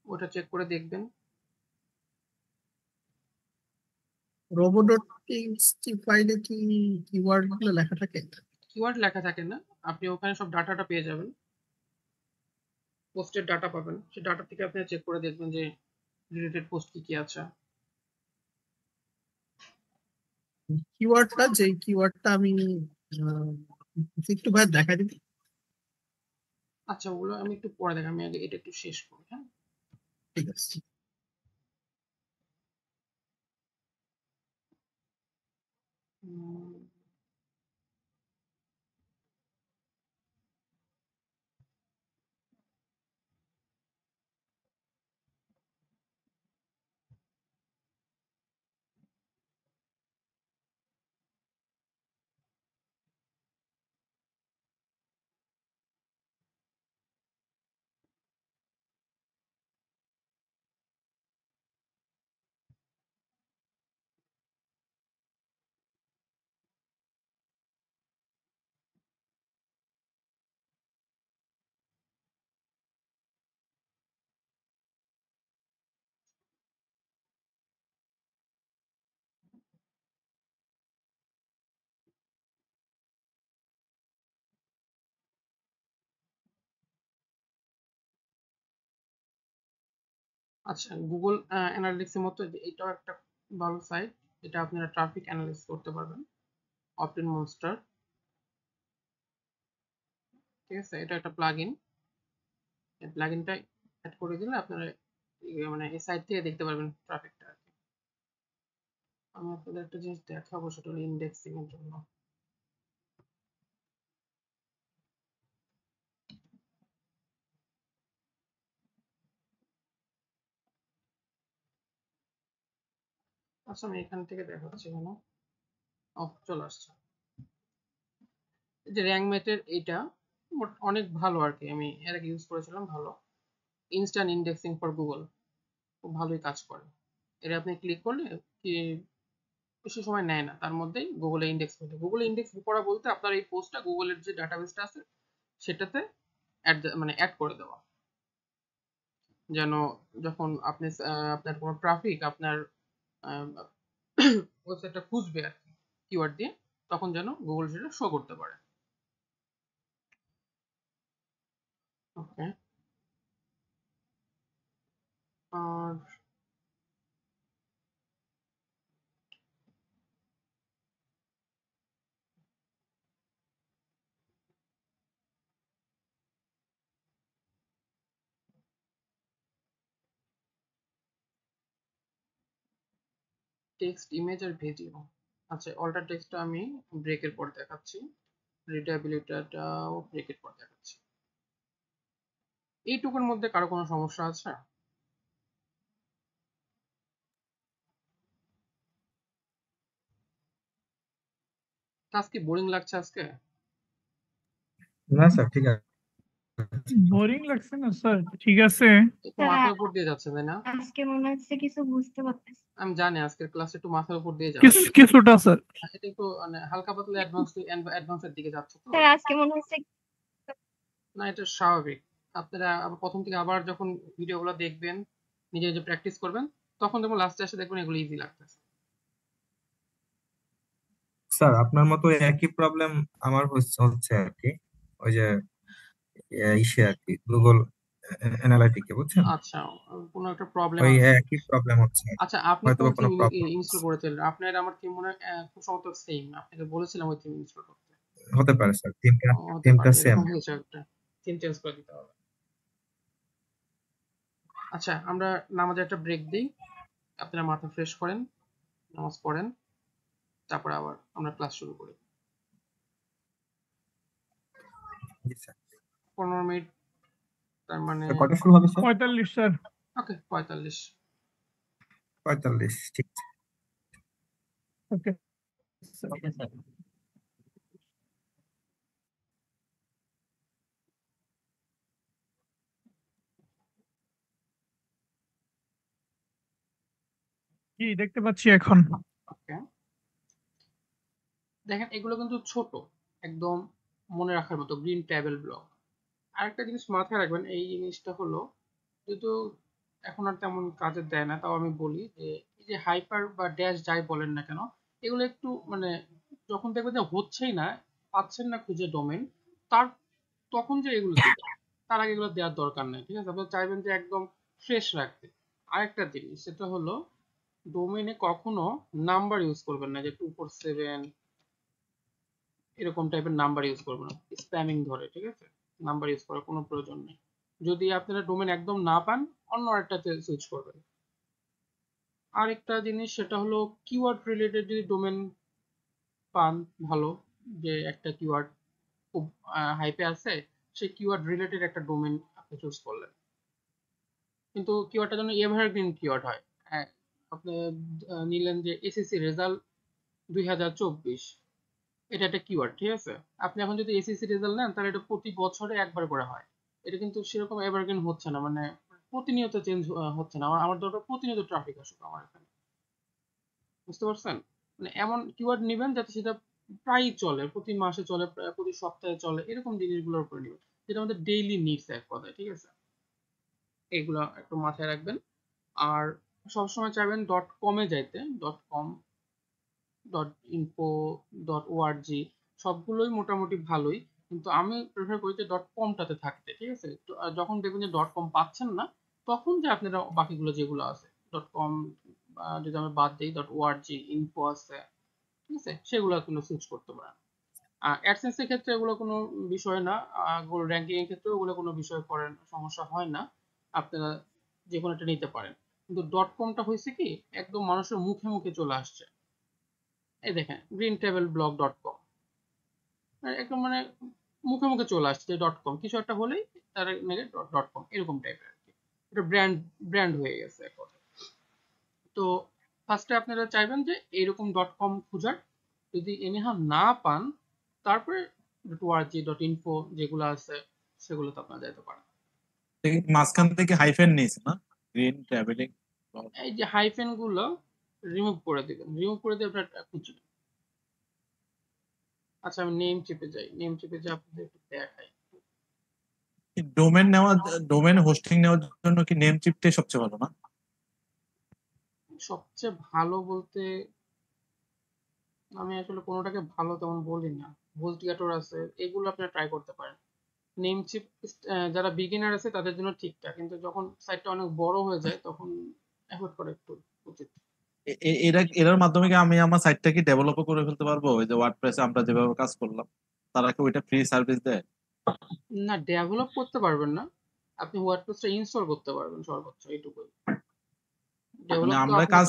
ওটা চেক করে দেখবেন। রোবো.টিএক্সটি ফাইলে কি কিওয়ার্ড গুলো লেখা থাকে? কিওয়ার্ড লেখা থাকে না, আপনি ওখানে সব ডাটাটা পেয়ে যাবেন, পোস্টের ডাটা পাবেন। সেই ডাটা থেকে আপনি চেক করে দেখবেন যে রিলেটেড পোস্ট কি কি আছে। কিওয়ার্ডটা আমি আহ, একটু ভাই দেখা দিই। আচ্ছা, ওগুলো আমি একটু পরে দেখাই, আমি আগে এটা একটু শেষ করি। হ্যাঁ, ঠিক আছে। উম, আচ্ছা, গুগল অ্যানালিটিক্স এর মতো এটাও একটা ভালো সাইট, এটা আপনারা ট্রাফিক অ্যানালাইসিস করতে পারবেন। অপটিন মনস্টার, ঠিক আছে? এটা একটা প্লাগইন। এই প্লাগইনটা অ্যাড করে দিলে আপনারা মানে এই সাইট থেকে দেখতে পারবেন ট্রাফিকটা আর কি। আমি আপনাদের একটা জিনিস দেখাবো, সেটা হলো ইন্ডেক্সিং এর জন্য। আচ্ছা, আমি এখান থেকে দেখাচ্ছি কেন, চলে আসছে। এই যে র্যাঙ্কমেটের এইটা অনেক ভালো আর কি, আমি এর আগে ইউজ করেছিলাম, ভালো। ইনস্ট্যান্ট ইন্ডেক্সিং ফর গুগল, খুব ভালোই কাজ করে। এটা আপনি ক্লিক করলে কি বেশি সময় নেয় না, তার মধ্যেই গুগলে ইন্ডেক্স করতে। গুগলে ইন্ডেক্স করা বলতে আপনার এই পোস্টটা গুগলের যে ডাটাবেসটা আছে সেটাতে মানে অ্যাড করে দেওয়া, যেন যখন আপনি আপনার কোনো ট্রাফিক আপনার ওয়েবসাইটটা খুঁজবে আর কি কিওয়ার্ড দিয়ে, তখন যেন গুগল সেটা শো করতে পারে। ওকে, আর টেক্সট, ইমেজ আর ভিডিও। আচ্ছা, অল্টার টেক্সটটা আমি ব্রেকের পর দেখাচ্ছি, রিডেবিলিটিটাও ব্রেকের পর দেখাচ্ছি। এইটুকুর মধ্যে কারো কোনো সমস্যা আছে? ক্লাস কি বোরিং লাগছে আজকে? না স্যার, ঠিক আছে। বোরিং লাগছে না স্যার? ঠিক আছে। একটু মাথার উপর দিয়ে যাচ্ছে তাই না? আজকে মনে হচ্ছে কিছু বুঝতে পারতেছি। আমি জানি আজকের ক্লাস একটু মাথার উপর দিয়ে কিছু যাচ্ছে। কিছুটা স্যার। এটা একটু মানে হালকা পাতলা অ্যাডভান্সের দিকে যাচ্ছে তো। স্যার আজকে মনে হচ্ছে না, এটা স্বাভাবিক। আপনারা আবার প্রথম থেকে আবার যখন ভিডিওগুলো দেখবেন, নিজে নিজে প্র্যাকটিস করবেন, তখন যখন লাস্টে এসে দেখবেন এগুলো ইজি লাগতেছে। স্যার আপনার মতো একই প্রবলেম আমার হচ্ছে আর কি, ওই যে ইসে আর কি গুগল অ্যানালাইটিকে বুঝছেন, আচ্ছা, কোনো একটা প্রবলেম ওই আছে। একই প্রবলেম হচ্ছে। আচ্ছা, আপনি হয়তো কোন বা কোনো থিম প্রবলেম ইনস্টল করেছিলেন? আপনার আমার থিম মনে হয় খুব সম্ভবত সেম। আপনাকে বলেছিলাম ওই থিম ইনস্টল করতে। হতে পারে স্যার, থিমটা হতে থিমটা পারে সেম। এরকম কিছু একটা। থিম চেঞ্জ করে দিতে হবে। আচ্ছা, আমরা নামাজে একটা ব্রেক দিই। আপনারা মাথা ফ্রেশ করেন, নামাজ পড়েন, তারপরে আবার আমরা ক্লাস শুরু করি। জি স্যার। 15 মিনিট, তার মানে কটা শুরু হবে স্যার? 45 স্যার। ওকে 45। 45, ঠিক আছে। ওকে কি দেখতে পাচ্ছি এখন? ওকে, দেখেন এগুলো কিন্তু ছোট, একদম মনে রাখার মতো গ্রিন ট্যাবেল ব্লক। আরেকটা জিনিস মাথায় রাখবেন, এই জিনিসটা হলো যেহেতু এখন আর তেমন কাজে দেয় না, তাও আমি বলি যে এই যে হাইপার বা ড্যাশ যাই বলেন না কেন, এগুলো একটু মানে যখন দেখবেন যে হচ্ছেই না, পাচ্ছেন না খুঁজে ডোমেন, তার তখন যে এগুলো দিবেন, তার আগে এগুলো দেওয়ার দরকার নেই। ঠিক আছে, আপনারা চাইবেন যে একদম ফ্রেশ রাখতে। আরেকটা জিনিস সেটা হলো ডোমেনে কখনো নাম্বার ইউজ করবেন না, যে 247 এরকম টাইপের নাম্বার ইউজ করবেন না, স্প্যামিং ধরে। ঠিক আছে, নাম্বার ইউজ করার কোনো প্রয়োজন নেই। যদি আপনারা ডোমেন একদম না পান, অন্য আরেকটাতে সুইচ করবেন। আরেকটা জিনিস সেটা হলো কিওয়ার্ড রিলেটেড যদি ডোমেন পান, ভালো, যে একটা কিওয়ার্ড খুব হাইপে আছে, সেই কিওয়ার্ড রিলেটেড একটা ডোমেন আপনি চুজ করলেন, কিন্তু কিওয়ার্ডটা যেন এভারগ্রিন কিওয়ার্ড হয়। হ্যাঁ, আপনি নিলেন যে এসএসসি রেজাল্ট 2024, এটা একটা কিওয়ার্ড। ঠিক আছে, আপনি এখন যদি এসএসসি রেজাল্ট নেন, তাহলে এটা প্রতি বছরে একবার করে হয়। এটা কিন্তু সেরকম এভারগ্রিন হচ্ছে না, মানে প্রতিনিয়ত চেঞ্জ হচ্ছে না। আমার দরকার প্রতিনিয়ত ট্রাফিক আসুক আমার এখানে। বুঝতে পারছেন? মানে এমন কিওয়ার্ড নেবেন যাতে সেটা প্রায়ই চলে, প্রতি মাসে চলে, প্রতি সপ্তাহে চলে, এরকম জিনিসগুলোর উপরে নেবেন, যেটা আমাদের ডেইলি নিডস এক কথায়। ঠিক আছে, এগুলো একটু মাথায় রাখবেন। আর সবসময় চাইবেন ডট কমে যাইতে, .com, .info, .org সবগুলোই মোটামুটি ভালোই, কিন্তু আমি প্রেফার করি যে .comটাতে থাকতে। ঠিক আছে, তো যখন দেখবেন যে .com পাচ্ছেন না, তখন যে আপনারা বাকিগুলো যেগুলো আছে .com, যদি আমি বাদ দিই .org, info আছে, ঠিক আছে, সেগুলো কিন্তু সুইচ করতে পারেন। অ্যাডসেন্স এর ক্ষেত্রে এগুলো কোনো বিষয় না, গুগল র্যাঙ্কিং এর ক্ষেত্রে ওগুলো কোনো বিষয় করেন সমস্যা হয় না, আপনারা যে কোনো একটা নিতে পারেন। কিন্তু .comটা হয়েছে কি, একদম মানুষের মুখে মুখে চলে আসছে। এই দেখেন গ্রিন টেবিল ব্লগ .com, একদম মানে মুখে মুখে চলে আসছে যে .com, কিছু একটা হলেই তার নাকি .com এরকম টাইপের আর কি। এটা ব্র্যান্ড হয়ে গেছে এখন। তো ফার্স্টে আপনারা চাইবেন যে এরকম .com খোঁজার, যদি এনিহাও না পান, তারপরে .org, .info যেগুলো আছে সেগুলোতে আপনারা যেতে পারেন। মাঝখান থেকে হাইফেন নিয়েছে না, গ্রিন ট্রাভেলিং। এই যে হাইফেন গুলো রিমুভ করে দিবেন, রিমুভ করে দিয়ে আপনারা খুঁজবেন। আচ্ছা, আমি নেম চিপে যাই, নেম চিপে যে আপনাদের একটু দেখাই। ডোমেন ডোমেন হোস্টিং নেওয়ার জন্য কি নেম চিপটাই সবচেয়ে ভালো না? সবচেয়ে ভালো বলতে আমি আসলে কোনোটাকে ভালো তেমন বলি না। হোস্টগেটর আছে, এগুলো আপনারা ট্রাই করতে পারেন। নেমচিপ যারা বিগিনার আছে তাদের জন্য ঠিকঠাক, কিন্তু যখন সাইটটা অনেক বড় হয়ে যায় তখন অ্যাভয়েড করা একটু উচিত। এরার মাধ্যমে কি আমি আমার সাইটটাকে ডেভেলপ করে ফেলতে পারবো? ওই যে ওয়ার্ডপ্রেসে আমরা যেভাবে কাজ করলাম, তারা কি ওইটা ফ্রি সার্ভিস দেয়? না, ডেভেলপ করতে পারবেন না, আপনি ওয়ার্ডপ্রেসটা ইনস্টল করতে পারবেন সর্বোচ্চ, এইটুকুই। মানে ডেভেলপ তো আমরা কাজ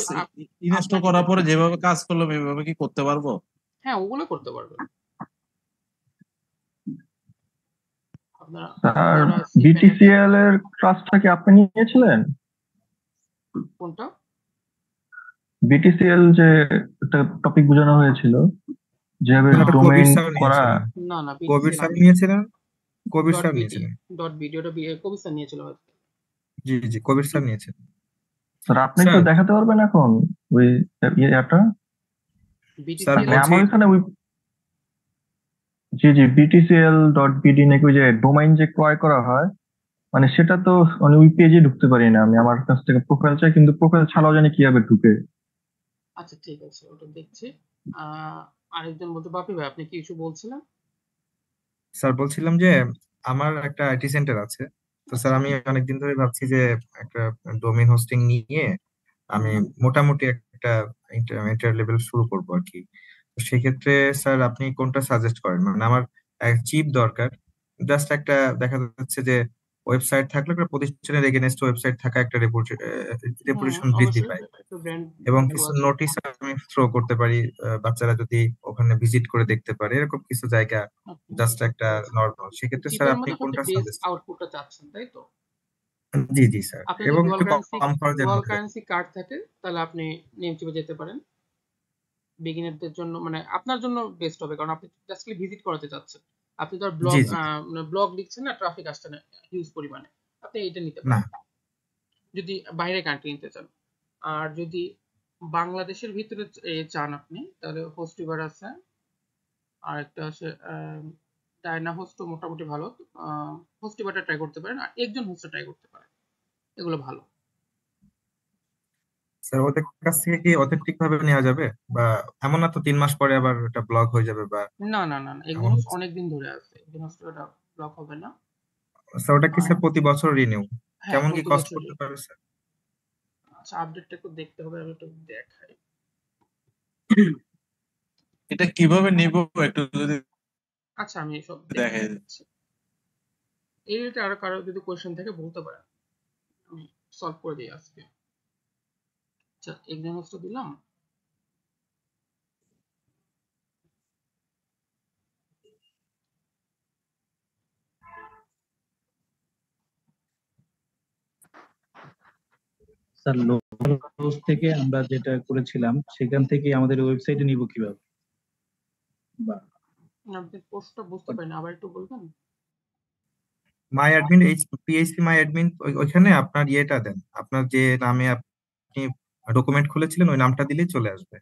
ইনস্টল আপনাকে করার পরে করতে হবে। যেভাবে কাজ করলাম এইভাবে কি করতে পারবো? হ্যাঁ, ওগুলো করতে পারবেন আপনারা। স্যার যারা C++ বিটিসিএল এর ক্লাসটা কি আপনি নিয়েছিলেন? কোনটা? বিটিসিএল যে একটা টপিক বোঝানো হয়েছিল, যেভাবে ওটা তো ডোমেইন কবির স্যার করা। নিয়েছিলেন। না না, কবির BTCL স্যার আমি নিয়েছিলেন। কবির ডট স্যার বিডি নিয়েছেন। ডট বিডি ওটা কবির স্যার নিয়েছিল হয়তো। জি জি, কবির স্যার নিয়েছেন। স্যার আপনি একটু স্যার দেখাতে পারবেন এখন ওই ইয়েটা? স্যার বিটিসিএল মানে বলছি, আমার এখানে ওই জি জি btcl.bd নাকি ওই যে ডোমাইন যে ক্রয় করা হয়, মানে সেটা তো মানে ওই পেজে ঢুকতে পারি না আমি। আমার কাছ থেকে প্রোফাইল চাই, কিন্তু প্রোফাইল ছাড়াও জানি কিভাবে ঢুকে। আচ্ছা ঠিক আছে, ওটা দেখছি। আরেকজন বলতে বাপি ভাই, আপনি কি কিছু বলছিলেন? স্যার বলছিলাম যে আমার একটা আইটি সেন্টার আছে। তো স্যার আচ্ছা। আমি অনেকদিন ধরে ভাবছি যে একটা ডোমেইন হোস্টিং নিয়ে আমি হুম। মোটামুটি একটা ইন্টার লেভেল শুরু করবো আর কি। তো সেক্ষেত্রে স্যার আপনি কোনটা সাজেস্ট করেন? মানে আমার চিপ দরকার, জাস্ট একটা দেখা যাচ্ছে যে ওয়েবসাইট থাকলে একটা প্রতিষ্ঠানের এগেনস্ট ওয়েবসাইট থাকা একটা হ্যাঁ রেপুটেশন বৃদ্ধি অবশ্যই, পায়, একটু ব্র্যান্ড এবং ভ্যালু কিছু আছে। নোটিশ আমি থ্রো করতে পারি, বাচ্চারা যদি ওখানে ভিজিট করে দেখতে পারে এরকম কিছু জায়গা, আপনি জাস্ট একটা নর্মাল। সেক্ষেত্রে স্যার চিপের আপনি মধ্যে কোনটা বেস্ট সাজেস্ট করেন? আউটপুটটা চাচ্ছেন, তাই তো? জি জি স্যার, আপনার যদি এবং একটু কম খরচের ডুয়াল মধ্যে। কারেন্সি কার্ড থাকে তাহলে আপনি নেমচিপে যেতে পারেন। বিগিনারদের জন্য মানে আপনার জন্য বেস্ট হবে, কারণ আপনি জাস্ট ভিজিট করাতে চাচ্ছেন। আপনি তো আর জি ব্লগ জি, ব্লগ লিখছেন না, ট্রাফিক আসছে না হিউজ পরিমাণে, আপনি এটা নিতে না পারেন যদি বাইরে কান্ট্রি নিতে চান। আর যদি বাংলাদেশের ভিতরে চান আপনি, তাহলে হোস্টিবার আছে, আর একটা আছে ডায়না হোস্টও মোটামুটি ভালো। হোস্টিবারটা ট্রাই করতে পারেন, আর একজন হোস্টটা ট্রাই করতে পারেন, এগুলো ভালো। স্যার ওদের কাছ থেকে কি অথেন্টিক ভাবে নেওয়া যাবে? বা এমন না তো 3 মাস পরে আবার এটা ব্লক হয়ে যাবে বা না না না না, একজন এমন? হোস্ট অনেকদিন ধরে আছে, একজন হোস্ট ওটা ব্লক হবে না। স্যার ওটা কি আর স্যার প্রতি বছর রিনিউ? হ্যাঁ, কেমন কি প্রতি কস্ট বছরই। করতে পারে স্যার? আচ্ছা, আপডেটটা একটু দেখতে হবে, আমি একটু দেখাই। এটা কিভাবে নিব একটু যদি আচ্ছা, আমি সব দেখে দেখেন। দেখাচ্ছি। এই রিলেটেড আরো কারো যদি কোয়েশ্চেন থাকে বলতে পারেন, আমি সলভ করে দিই আজকে। আচ্ছা, একজন হোস্ট দিলাম। স্যার লোকাল হোস্ট থেকে আমরা যেটা করেছিলাম সেখান থেকে আমাদের ওয়েবসাইটে নিব কিভাবে? বা আপনি পোস্টটা বুঝতে পারেন, আবার একটু বলবেন? মাই অ্যাডমিন, পিএইচপি মাই অ্যাডমিন, ওইখানে আপনার ইয়েটা দেন, আপনার যে নামে আপনি ডকুমেন্ট খুলেছিলেন ওই নামটা দিলেই চলে আসবে।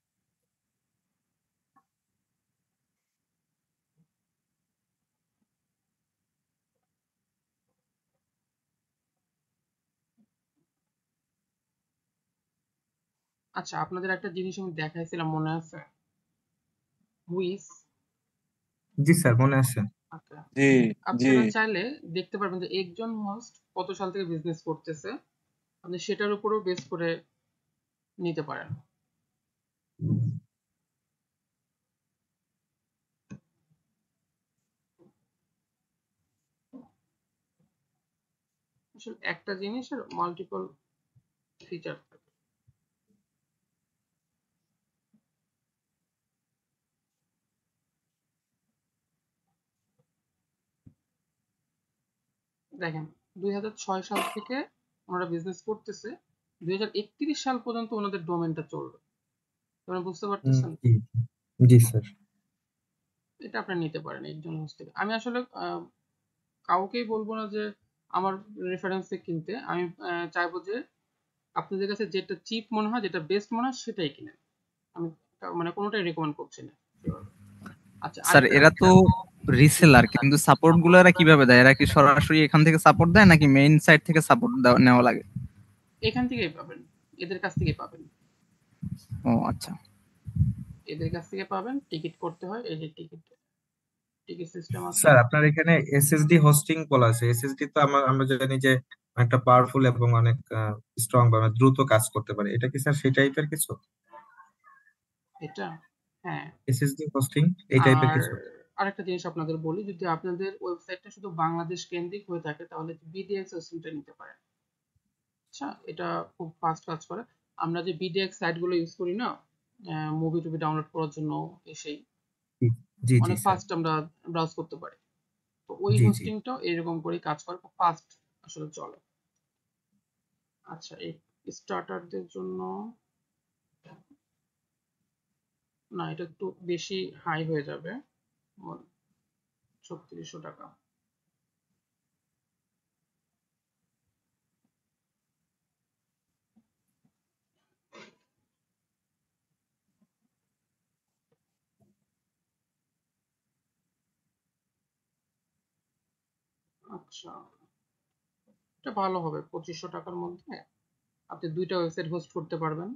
আচ্ছা, আপনাদের একটা জিনিস আমি দেখাইছিলাম, মনে আছে? হুইস। জি স্যার, মনে আছে। আচ্ছা, জি জি, আপনারা চাইলে দেখতে পারবেন যে একজন হোস্ট কত সাল থেকে বিজনেস করতেছে, আপনি সেটার উপরও বেস করে নিতে পারেন। আসলে একটা জিনিসের মাল্টিপল ফিচার থাকে। দেখেন, 2006 সাল থেকে ওনারা বিজনেস করতেছে, 2031 সাল পর্যন্ত ওনাদের ডোমেনটা চলবে। আপনারা বুঝতে পারতেছেন? জি জি স্যার। এটা আপনি নিতে পারেন একজন হোস্ট থেকে। আমি আসলে কাউকেই বলবো না যে আমার রেফারেন্সে কিনতে। আমি চাইবো যে আপনাদের কাছে যেটা চিপ মনে হয়, যেটা বেস্ট মনে হয় সেটাই কিনেন। আমি মানে কোনোটাই রেকমেন্ড করছি না। আচ্ছা, স্যার আরেকটা এরা তো রিসেলার, কিন্তু সাপোর্ট গুলো এরা কিভাবে দেয়? এরা কি সরাসরি এখান থেকে সাপোর্ট দেয় নাকি মেইন সাইট থেকে সাপোর্ট নেওয়া লাগে? এখান থেকেই পাবেন, এদের কাছ থেকেই পাবেন, ও আচ্ছা। এদের কাছ থেকে পাবেন। টিকিট করতে হয়, এই যে টিকিট টিকিট সিস্টেম আছে। স্যার আপনার এখানে এসএসডি হোস্টিং বলা আছে, এসএসডি তো আমরা জানি যে অনেকটা পাওয়ারফুল এবং অনেক স্ট্রং বা দ্রুত কাজ করতে পারে, এটা কি স্যার সেই টাইপের কিছু? এটা, হ্যাঁ। এসএসডি হোস্টিং এই টাইপের আর কিছু? আরেকটা জিনিস আপনাদের বলি, যদি আপনাদের ওয়েবসাইটটা শুধু বাংলাদেশ কেন্দ্রিক হয়ে থাকে তাহলে বিডিএক্স সিস্টেমটা নিতে পারেন। আচ্ছা, এটা খুব ফাস্ট কাজ করে। আমরা যে বিডিএক্স সাইটগুলো ইউজ করি না, মুভি টুভি ডাউনলোড করার জন্য, সেই জি জি জি অনেক স্যার। ফাস্ট আমরা ব্রাউজ করতে পারি। তো ওই জি জি হোস্টিংটাও এরকম করে কাজ করে, খুব ফাস্ট আসলে চলে। আচ্ছা, এই স্টার্টারদের জন্য না, এটা একটু বেশি হাই হয়ে যাবে, 3600 টাকা। আচ্ছা, এটা ভালো হবে। 2500 টাকার মধ্যে আপনি 2টা ওয়েবসাইট হোস্ট করতে পারবেন।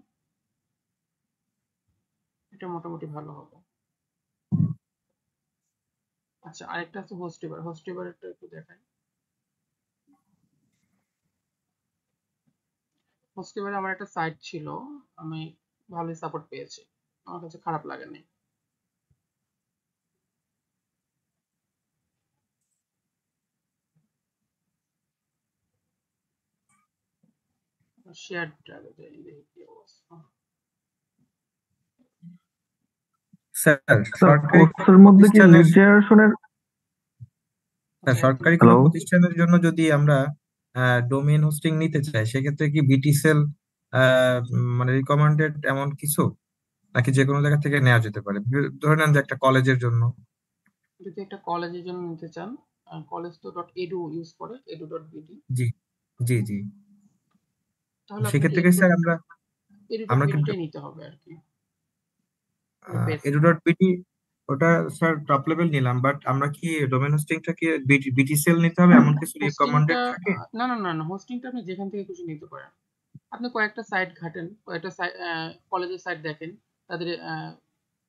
এটা মোটামুটি ভালো হবে। আচ্ছা, আরেকটা আছে হোস্টিবার। হোস্টিবারটা একটু দেখাই। হোস্টিবারে আমার একটা সাইট ছিল, আমি ভালোই সাপোর্ট পেয়েছি, আমার কাছে খারাপ লাগেনি। শেয়ার ট্যাবে যাই, দেখি কি অবস্থা। স্যার স্যার সরকারি কোর্সের মধ্যে কি লিড জেনারেশনের স্যার আচ্ছা, সরকারি কোনো হ্যালো প্রতিষ্ঠানের জন্য যদি আমরা ডোমেইন হোস্টিং নিতে চাই, সেক্ষেত্রে কি বিটিসেল মানে রিকমেন্ডেড এমন কিছু, নাকি যে কোনো জায়গা থেকে নেওয়া যেতে পারে? ধরে নেন যে একটা কলেজের জন্য। যদি একটা কলেজের জন্য নিতে চান, কলেজ তো .edu ইউজ করে, edu.bd, জি জি জি। তাহলে আপনাকে সেক্ষেত্রে কি স্যার আমরা কি edu.bd-টাই নিতে হবে আর কি, বেস্ট। edu.bd ওটা স্যার টপ লেভেল নিলাম, বাট আমরা কি ডোমেইন হোস্টিংটা কি বিটিসেল নিতে হবে এমন কিছু হোস্টিংটা রিকমেন্ডেড থাকে? না না না না, হোস্টিংটা আপনি যেখান থেকে খুশি নিতে পারেন। আপনি কয়েকটা সাইট ঘাটেন, কয়েকটা কলেজের সাইট দেখেন, তাদের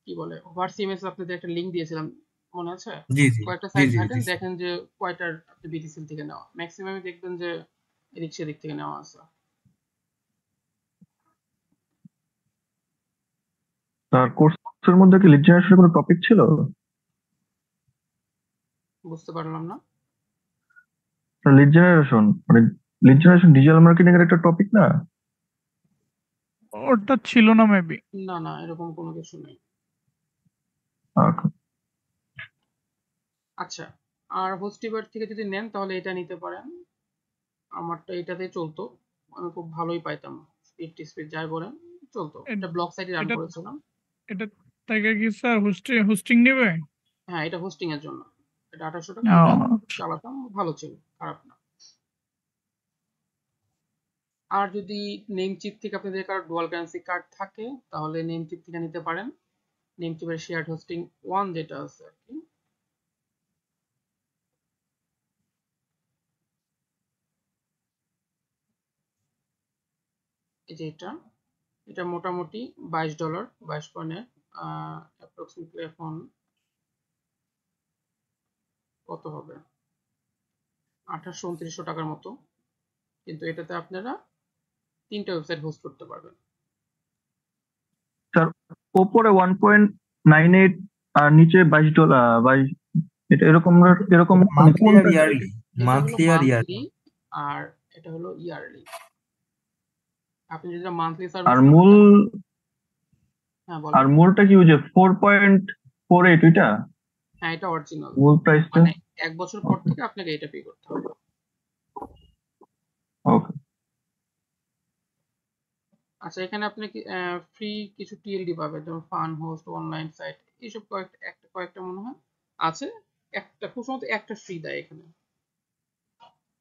কি বলে হোয়াটসঅ্যাপ আপনাদের একটা লিংক দিয়েছিলাম, মনে আছে? জি জি কয়েকটা জি সাইট জি ঘাটেন, জি দেখেন যে কয়টার আপনি বিটিসিএল থেকে নেওয়া, ম্যাক্সিমামই দেখবেন যে এদিক সেদিক থেকে নেওয়া আছে। স্যার কোর্সের মধ্যে কি লিড জেনারেশনের কোনো টপিক ছিল? বুঝতে পারলাম না। লিড জেনারেশন মানে লিড জেনারেশন ডিজিটাল মার্কেটিং এর একটা টপিক না? ওটা ছিল না মেবি। না না, এরকম কোনো কিছু নেই। Okay. আচ্ছা, আর হোস্টিবার থেকে যদি নেন তাহলে এটা নিতে পারেন। আমারটা এটাতে চলতো, আমি খুব ভালোই পাইতাম, স্পিড যাই বলেন চলতো। এটা ব্লগ সাইটে রান এটা করেছিলাম। এটা থেকে কি স্যার হোস্টিং নেবে? হ্যাঁ, এটা হোস্টিং এর জন্য। এটা 2800 টাকা, এটা চালাতাম, ভালো ছিল, খারাপ না। আর যদি নেম চিপ থেকে আপনাদের কারো ডুয়াল কারেন্সি কার্ড থাকে, তাহলে নেম চিপ থেকে নিতে পারেন। নেম চিপের শেয়ার্ড হোস্টিং 1 যেটা আছে আর কি, এই যে এটা মোটামুটি $22, 22 পয়েন্টের, অ্যাপ্রক্সিমেটলি এখন কত হবে, 2800-2900 টাকার মতো। কিন্তু এটাতে আপনারা 3টা ওয়েবসাইট হোস্ট করতে পারবেন। স্যার ওপরে 1.98 আর নিচে $22, 22, এটা এরকম এরকম মানে মান্থলি আর কোনটা? ইয়ারলি? এটা হলো মান্থলি আর ইয়ারলি? মান্থলি, আর এটা হলো ইয়ারলি। আপনি যদি মান্থলি আর সার্ভিস মূল হ্যাঁ আর বলেন। মূলটা কি ওই যে 4.48 ওইটা হ্যাঁ, এটা অরিজিনাল, মূল প্রাইসটা? মানে 1 বছর পর থেকে আপনাকে এটা পে করতে হবে। ওকে। আচ্ছা, এখানে আপনি ফ্রি কিছু টিএলডি পাবেন, যেমন ফান হোস্ট, অনলাইন সাইট, এইসব কয়েকটা মনে হয় আছে। একটা খুব সম্ভবত একটা ফ্রি দেয় এখানে,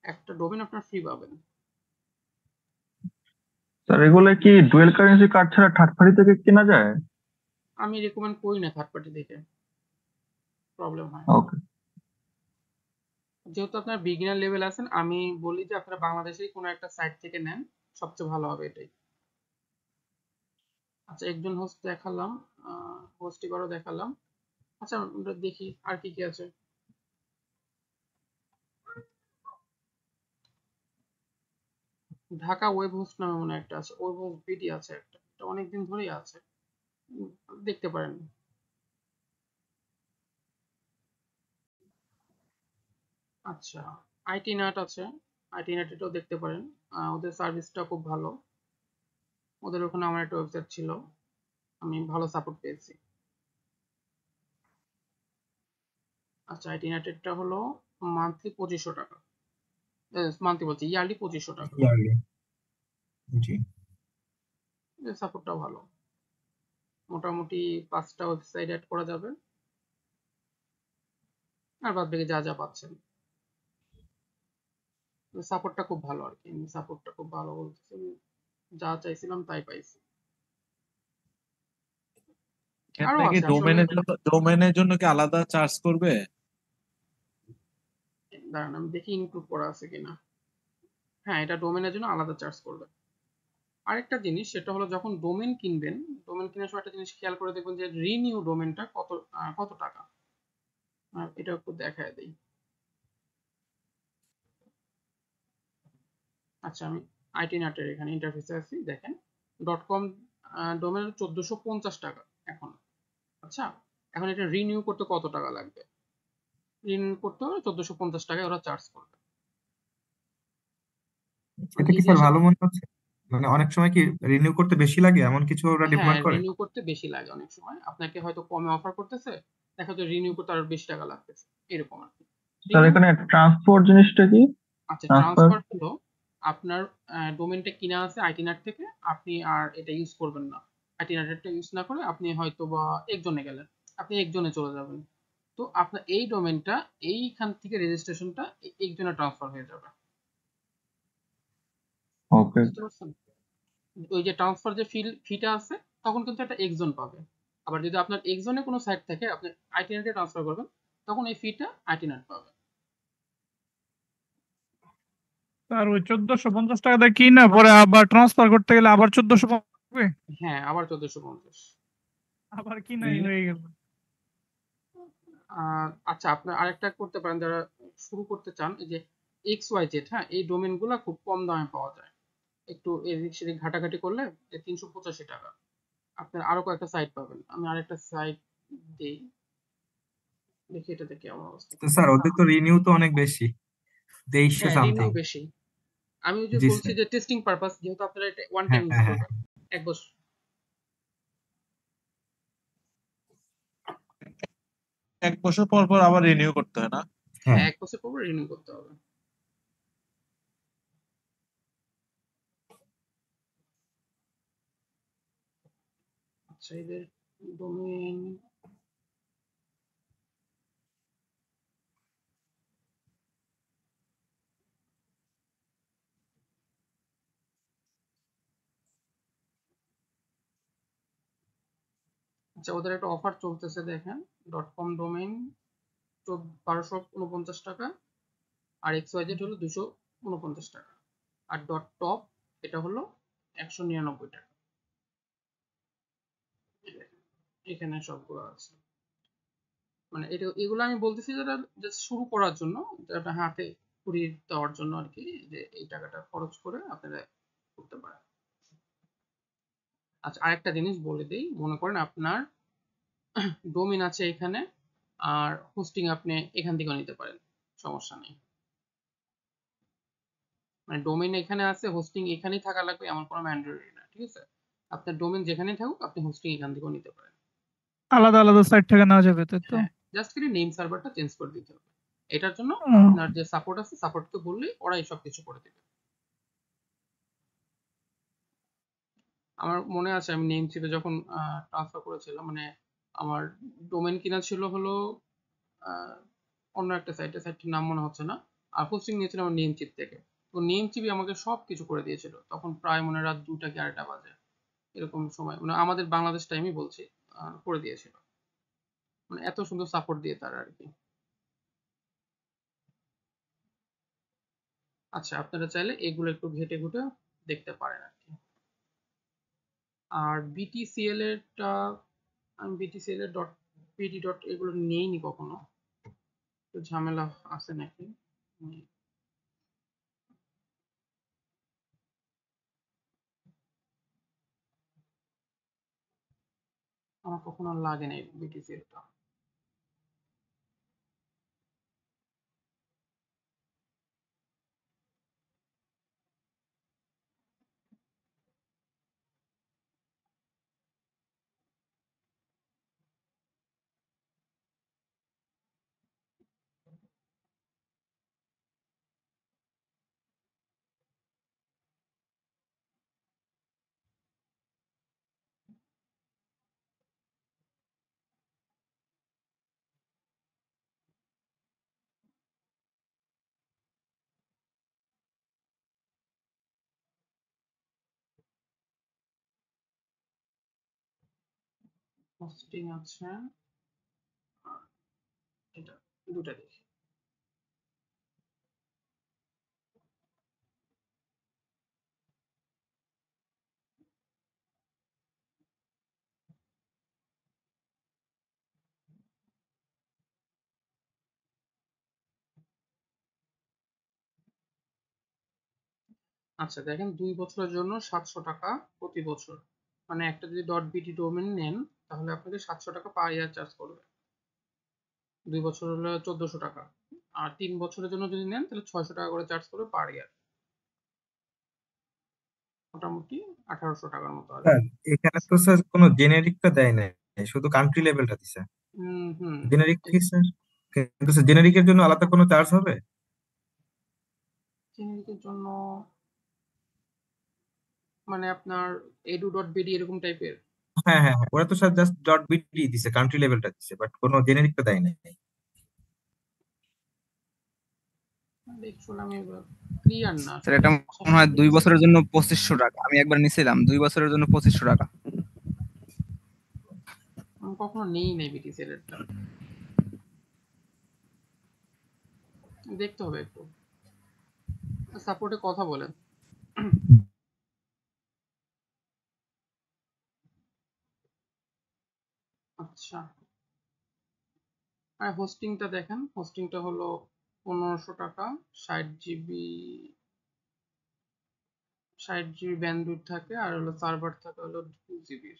একটা ডোমেন আপনার ফ্রি পাবেন। স্যার এগুলো কি ডুয়েল কারেন্সি কার্ড ছাড়া থার্ড পার্টি থেকে কেনা যায়? আমি রেকমেন্ড করি না থার্ড পার্টি দেখে, প্রবলেম হয়। ওকে। যেহেতু আপনার বিগিনার লেভেল আছেন, আমি বলি যে আপনারা বাংলাদেশেই কোনো একটা সাইট থেকে নেন, সবচেয়ে ভালো হবে এটাই। আচ্ছা, একজন হোস্ট দেখালাম, হোস্টিবারও দেখালাম। আচ্ছা, আমরা দেখি আর কি কি আছে। ঢাকা ওয়েব হোস্ট নামে মনে হয় একটা আছে, ওয়েব হোস্ট বিডি আছে একটা, এটা অনেকদিন ধরেই আছে, দেখতে পারেন। আচ্ছা, আইটি নাট আছে, আইটি নাট এটাও দেখতে পারেন, ওদের সার্ভিসটা খুব ভালো। ওদের ওখানে আমার একটা ওয়েবসাইট ছিল, আমি ভালো সাপোর্ট পেয়েছি। আচ্ছা, আইটি নাটেরটা হলো মান্থলি 2500 টাকা, মান্থলি বলছি, ইয়ারলি 2500 টাকা। ইয়ারলি, জি। সাপোর্টটা ভালো, মোটামুটি 5টা ওয়েবসাইট অ্যাড করা যাবে, আর বাদ বাকি যা যা পাচ্ছেন। সাপোর্টটা খুব ভালো আর কি, সাপোর্টটা খুব ভালো বলতেছি, যা চাইছিলাম তাই পাইছি। আরো নাকি আছে আসলে, ডোমেনের জন্য কি আলাদা চার্জ করবে? দাঁড়ান আমি দেখি ইনক্লুড করা আছে কিনা। হ্যাঁ, এটা ডোমেনের জন্য আলাদা চার্জ করবে। আরেকটা জিনিস সেটা হলো যখন ডোমেন কিনবেন, ডোমেন কেনার সময় একটা জিনিস খেয়াল করে দেখবেন যে রিনিউ ডোমেনটা কত টাকা। এটা একটু দেখায় দিই। আচ্ছা, আমি আইটি নাটের এখানে ইন্টারফেসে আছি, দেখেন .com ডোমেন 1450 টাকা এখন। আচ্ছা, এখন এটা রিনিউ করতে কত টাকা লাগবে? রিনিউ করতে হলে 1450 টাকায় ওরা চার্জ করবে। এটা এই কি স্যার জিনিসটা, ভালো মনে হচ্ছে? মানে অনেক সময় কি রিনিউ করতে বেশি লাগে এমন কিছু ওরা হ্যাঁ ডিমান্ড করে? রিনিউ করতে বেশি লাগে অনেক সময়। আপনাকে হয়তো কমে অফার করতেছে, দেখা যায় রিনিউ করতে আরো বেশি টাকা লাগতেছে, এরকম আর কি। স্যার রিনিউ, এখানে ট্রান্সপোর্ট জিনিসটা কি? আচ্ছা ট্রান্সফার? ট্রান্সফার হলো আপনার ডোমেনটা কিনা আছে আইটিনাট থেকে, আপনি আর এটা ইউজ করবেন না। আইটিনাটটা ইউজ না করে আপনি হয়তো বা একজনে গেলেন, আপনি একজনে চলে যাবেন, তো আপনার এই ডোমেনটা এইখান থেকে রেজিস্ট্রেশনটা একজনে ট্রান্সফার হয়ে যাবে। ওকে। বুঝতে পারছেন? ওই যে ট্রান্সফার যে ফিটা আছে, তখন কিন্তু একটা একজন পাবে। আবার যদি আপনার একজনে কোনো সাইট থেকে আপনি আইটিনাটে ট্রান্সফার করবেন, তখন এই ফিটা আইটিনাট পাবে। আর ওই 1450 টাকা দিয়ে কি না পরে আবার ট্রান্সফার করতে গেলে আবার 1450 হ্যাঁ, আবার 1450। আবার কি নাই হয়ে গেল। আচ্ছা, আপনার আরেকটা করতে পারেন যারা শুরু করতে চান, এই যে XYZ, হ্যাঁ এই ডোমেন গুলা খুব কম দামে পাওয়া যায়। একটু এদিক সেদিক ঘাটাঘাটি করলে 385 টাকা আপনার আরো কয়েকটা সাইট পাবেন। আমি আরেকটা সাইট দিই, দেখি এটাতে কেমন অবস্থা। তো স্যার ওদের তো রিনিউ তো অনেক বেশি, 2300 হ্যাঁ রিনিউ সামথিং। বেশি। আমি ওই যে জি বলছি স্যার। যে টেস্টিং পারপাস, যেহেতু আপনারা এটা ওয়ান টাইম হ্যাঁ ইউজ হ্যাঁ হ্যাঁ করবেন 1 বছর। 1 বছর পর পর আবার রিনিউ করতে হয় না? হ্যাঁ, হ্যাঁ। 1 বছর পর রিনিউ করতে হবে। আচ্ছা, এদের ডোমেন, আচ্ছা ওদের একটা অফার চলতেছে দেখেন, .com ডোমেইন 1249 টাকা, আর XYZ হলো 249 টাকা, আর .top এটা হলো 199 টাকা। এখানে সবগুলো আছে। মানে এটা, এগুলো আমি বলতেছি যেটা জাস্ট শুরু করার জন্য, যেটা হাতে কুড়িয়ে দেওয়ার জন্য আর কি, যে এই টাকাটা খরচ করে আপনারা করতে পারেন। আচ্ছা, আরেকটা জিনিস বলে দিই, মনে করেন আপনার ডোমেন আছে এখানে, আর হোস্টিং আপনি এখান থেকেও নিতে পারেন, সমস্যা নেই। মানে ডোমেন এখানে আছে, হোস্টিং এখানেই থাকা লাগবে এমন কোনো ম্যান্ডেটরি না, ঠিক আছে? আপনার ডোমেন যেখানেই থাকুক আপনি হোস্টিং এখান থেকেও নিতে পারেন। আলাদা আলাদা সাইট থেকে নেওয়া যাবে তাই তো? হ্যাঁ, জাস্ট খালি নেম সার্ভারটা চেঞ্জ করে দিতে হবে। এটার জন্য ও, আপনার যে সাপোর্ট আছে, সাপোর্টকে বললেই ওরা এই সব কিছু করে দেবে। আমার মনে আছে আমি নেম চিপে যখন ট্রান্সফার করেছিলাম, মানে আমার ডোমেন কিনা ছিল হলো আহ, অন্য একটা সাইটে, সাইটটির নাম মনে হচ্ছে না, আর হোস্টিং নিয়েছিলাম আমার নেম চিপ থেকে। তো নেম চিপই আমাকে সব কিছু করে দিয়েছিল, তখন প্রায় মনে হয় রাত 2টা কি 2:30 বাজে এরকম সময়, মানে আমাদের বাংলাদেশ টাইমই বলছি, করে দিয়েছিল। মানে এত সুন্দর সাপোর্ট দিয়ে তারা আর কি। আচ্ছা, আপনারা চাইলে এগুলো একটু ঘেটে ঘুটে দেখতে পারেন আর কি। আর বিটিসিএল এরটা, আমি বিটিসিএল এর পিডি এগুলো নেইনি কখনো, তো ঝামেলা আছে নাকি। আমার কখনো লাগে নাই বিটিসিএলটা। হোস্টিং আছে, আর এটা দুটা দেখি। আচ্ছা দেখেন 2 বছরের জন্য 700 টাকা প্রতি বছর, মানে একটা যদি ডট বিডি ডোমেন নেন তাহলে আপনাকে 700 টাকা পার ইয়ার চার্জ করবে। 2 বছর হলে 1400 টাকা, আর 3 বছরের জন্য যদি নেন তাহলে 600 টাকা করে চার্জ করবে পার ইয়ার, মোটামুটি 1800 টাকার মতো আসবে। স্যার এখানে তো স্যার কোনো জেনেরিকটা দেয় নাই, শুধু কান্ট্রি লেভেলটা দিছে। হুম জেনেরিক কি স্যার? কিন্তু স্যার জেনেরিকের জন্য আলাদা কোনো চার্জ হবে? জেনেরিকের জন্য মানে আপনার edu.bd এরকম টাইপের? হ্যাঁ হ্যাঁ হ্যাঁ, ওরা তো স্যার জাস্ট ডট বিডি দিছে, কান্ট্রি লেভেলটা দিছে, বাট কোনো জেনেরিকটা দেয় নাই। দেখছিলাম আমি ক্লিয়ার না স্যার আসলে এটা আশা মনে হয় করি 2 বছরের জন্য 2500 টাকা, আমি একবার নিছিলাম 2 বছরের জন্য 2500 টাকা। আমি কখনো নেই নাই বিটিসি রেটটা, দেখতে হবে একটু, সাপোর্টে কথা বলেন। আচ্ছা, আর হোস্টিংটা দেখেন, হোস্টিংটা হলো 1500 টাকা, 60 জিবি 60 জিবি ব্যান্ডউইথ থাকে, আর হলো সার্ভার থাকে হলো 2 জিবির।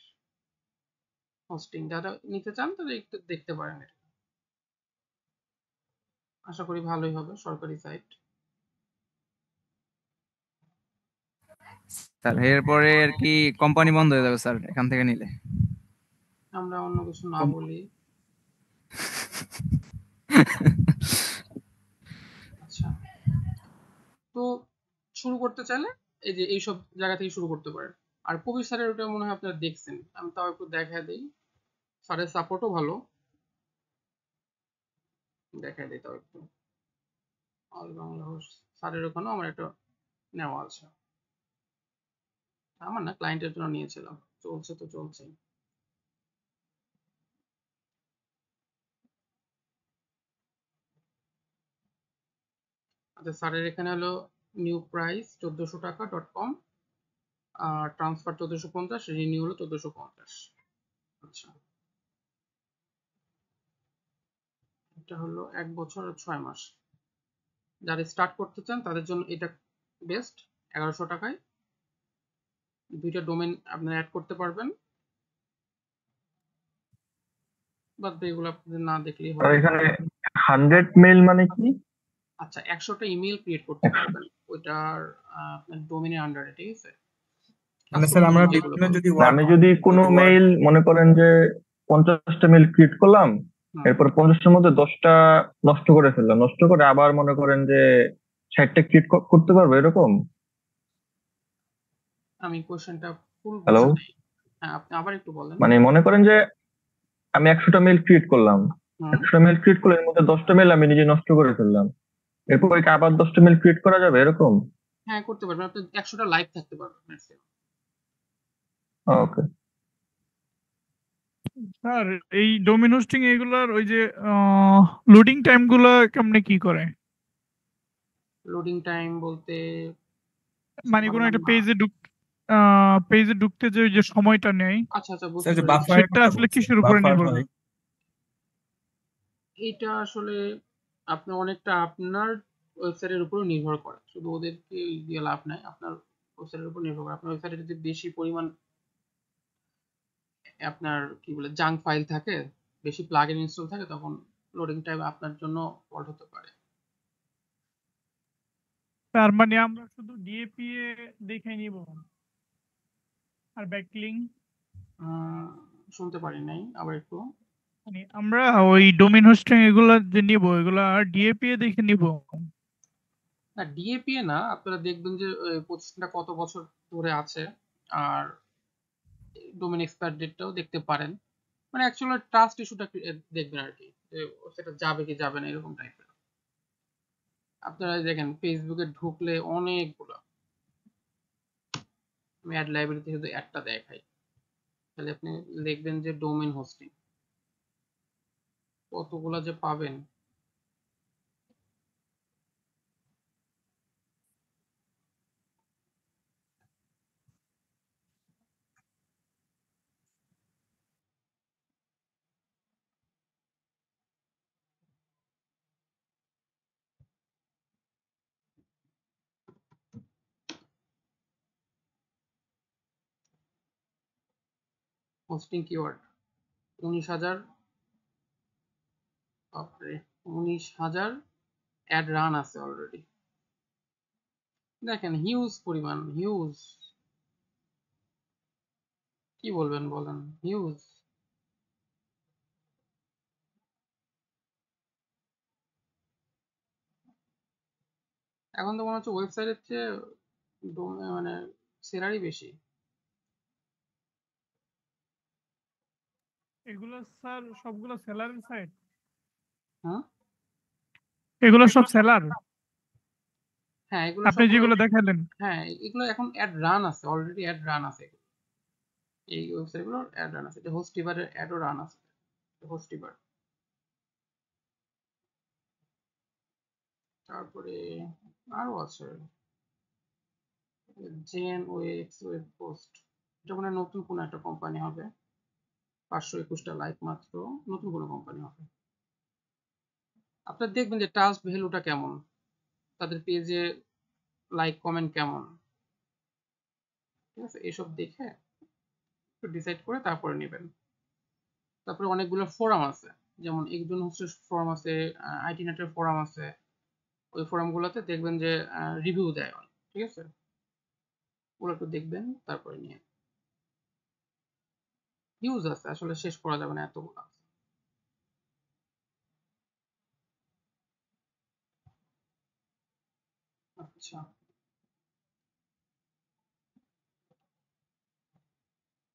হোস্টিং যারা নিতে চান তারা একটু দেখতে পারেন এটা, আশা করি ভালোই হবে, সরকারি সাইট। স্যার এরপরে আর কি কোম্পানি বন্ধ হয়ে যাবে স্যার এখান থেকে নিলে। আমরা অন্য কিছু না বলি। আচ্ছা, তো শুরু করতে চাইলে এই যে এইসব জায়গা থেকে শুরু করতে পারেন। আর কবির স্যারের ওটা মনে হয় আপনারা দেখছেন, আমি তাও একটু দেখায় দিই, স্যারের সাপোর্টও ভালো, দেখায় দিই তাও একটু। অল বাংলা হোস্ট স্যারের ওখানেও আমার একটা নেওয়া আছে, আমার না ক্লায়েন্টের জন্য নিয়েছিলাম, চলছে তো চলছে। আচ্ছা, স্যারের এখানে হলো নিউ প্রাইস 1400 টাকা .com, আর ট্রান্সফার 1450, রিনিউ হলো 1450। আচ্ছা, এটা হলো 1 বছর আর 6 মাস। যারা স্টার্ট করতে চান তাদের জন্য এটা বেস্ট, 1100 টাকায় 2টা ডোমেন আপনারা অ্যাড করতে পারবেন, বাদ এগুলো আপনাদের না দেখলেই আর হবে। এখানে 100 মেইল মানে কি? আচ্ছা, 100টা ইমেল ক্রিয়েট করতে পারবেন ওইটার আপনার ডোমেনের আন্ডারে, ঠিক আছে? মানে কাস্টম স্যার আমরা ডোমেন যেগুলো বিভিন্ন বলে। যদি না, ওয়ার্ড আমি যদি কোনো ওয়ার্ড মেইল মনে করেন যে 50টা মেইল ক্রিয়েট করলাম, হুম, এরপর 50টার মধ্যে 10টা নষ্ট করে ফেললাম, নষ্ট করে আবার মনে করেন যে 60টা ক্রিয়েট করতে পারবো এরকম? আমি কোশ্চেনটা ফুল হ্যালো, বুঝি নাই। হ্যাঁ, আপনি আবার একটু বলেন। মানে মনে করেন যে আমি 100টা মেইল ক্রিয়েট করলাম, হুম, 100টা মেইল ক্রিয়েট করলে এর মধ্যে 10টা মেইল আমি নিজে নষ্ট করে ফেললাম, এরপর কি আবার 10টা মেইল ক্রিয়েট করা যাবে এরকম? হ্যাঁ করতে পারবেন, আপনি 100টা লাইভ থাকতে পারবেন maximum। ওকে। স্যার এই ডোমেন হোস্টিং এগুলার ওই যে লোডিং টাইম গুলা কেমনে কি করে? লোডিং টাইম বলতে মানে কোনো পারলাম একটা না। পেজে ঢুকতে যে ওই যে সময়টা নেয়, আচ্ছা আচ্ছা, স্যার বুঝতে যে পেরেছি। বাফারের সেটা কথা আসলে বলছেন, কিসের উপরে বাফার নির্ভর হয়। করে? এইটা আসলে আপনার অনেকটা আপনার ওয়েবসাইটের উপর নির্ভর করে, শুধু ওদেরকে দিয়ে লাভ নাই, আপনার ওয়েবসাইটের উপর নির্ভর করে। আপনার ওয়েবসাইটে যদি বেশি পরিমাণ আপনার কি বলে জাঙ্ক ফাইল থাকে, বেশি প্লাগইন ইনস্টল থাকে, তখন লোডিং টাইম আপনার জন্য ফল্ট হতে পারে। তার মানে আমরা শুধু ডিএপিএ দেখে নিব আর ব্যাকলিং, শুনতে পারি নাই, আবার একটু। মানে আমরা ওই ডোমেন হোস্টিং এগুলা যে নিব এগুলা ডিএপিএ দেখে নিব? না, ডিএপিএ না, আপনারা দেখবেন যে প্রতিষ্ঠানটা কত বছর ধরে আছে, আর ডোমেন এক্সপায়ার ডেটটাও দেখতে পারেন, মানে অ্যাকচুয়ালি ট্রাস্ট ইস্যুটা দেখবেন আর কি, যে সেটা যাবে কি যাবে না এরকম টাইপের। আপনারা দেখেন ফেসবুকে ঢুকলে অনেকগুলো, আমি অ্যাড লাইব্রেরিতে শুধু একটা দেখাই, তাহলে আপনি দেখবেন যে ডোমেন হোস্টিং কতগুলা যে পাবেন। হোস্টিং কিওয়ার্ড 19,000, বাপরে 19,000 অ্যাড রান আছে অলরেডি। দেখেন হিউজ পরিমাণ, হিউজ, কি বলবেন বলেন, হিউজ। এখন তো মনে হচ্ছে ওয়েবসাইটের চেয়ে মানে সেলারই বেশি। এগুলো স্যার সবগুলো সেলারের সাইট, হ্যাঁ এগুলো সব সেলার হ্যাঁ, এগুলো আপনি সবগুলো, যেগুলো দেখালেন। হ্যাঁ এগুলো এখন অ্যাড রান আছে, অলরেডি অ্যাড রান আছে, এই ওয়েবসাইটগুলোর অ্যাড রান আছে। এটা হোস্টিবারের অ্যাডও রান আছে, হোস্টিবার। তারপরে আরো আছে জেন ওয়েক্স ওয়েব পোস্ট, এটা মানে নতুন কোনো একটা কোম্পানি হবে, 521টা লাইক মাত্র, নতুন কোনো কোম্পানি হবে। আপনারা দেখবেন যে ট্রাস্ট ভ্যালুটা কেমন, তাদের পেজে লাইক কমেন্ট কেমন, ঠিক আছে, এইসব দেখে একটু ডিসাইড করে তারপরে নেবেন। তারপরে অনেকগুলো ফোরাম আছে, যেমন একজন হচ্ছে ফোরাম আছে, আইটি নেটের ফোরাম আছে, ওই ফোরামগুলোতে দেখবেন যে রিভিউ দেয় অনেক, ঠিক আছে, ওগুলো একটু দেখবেন তারপরে নিয়ে। হিউজ আছে, আসলে শেষ করা যাবে না এতগুলো আছে। আচ্ছা,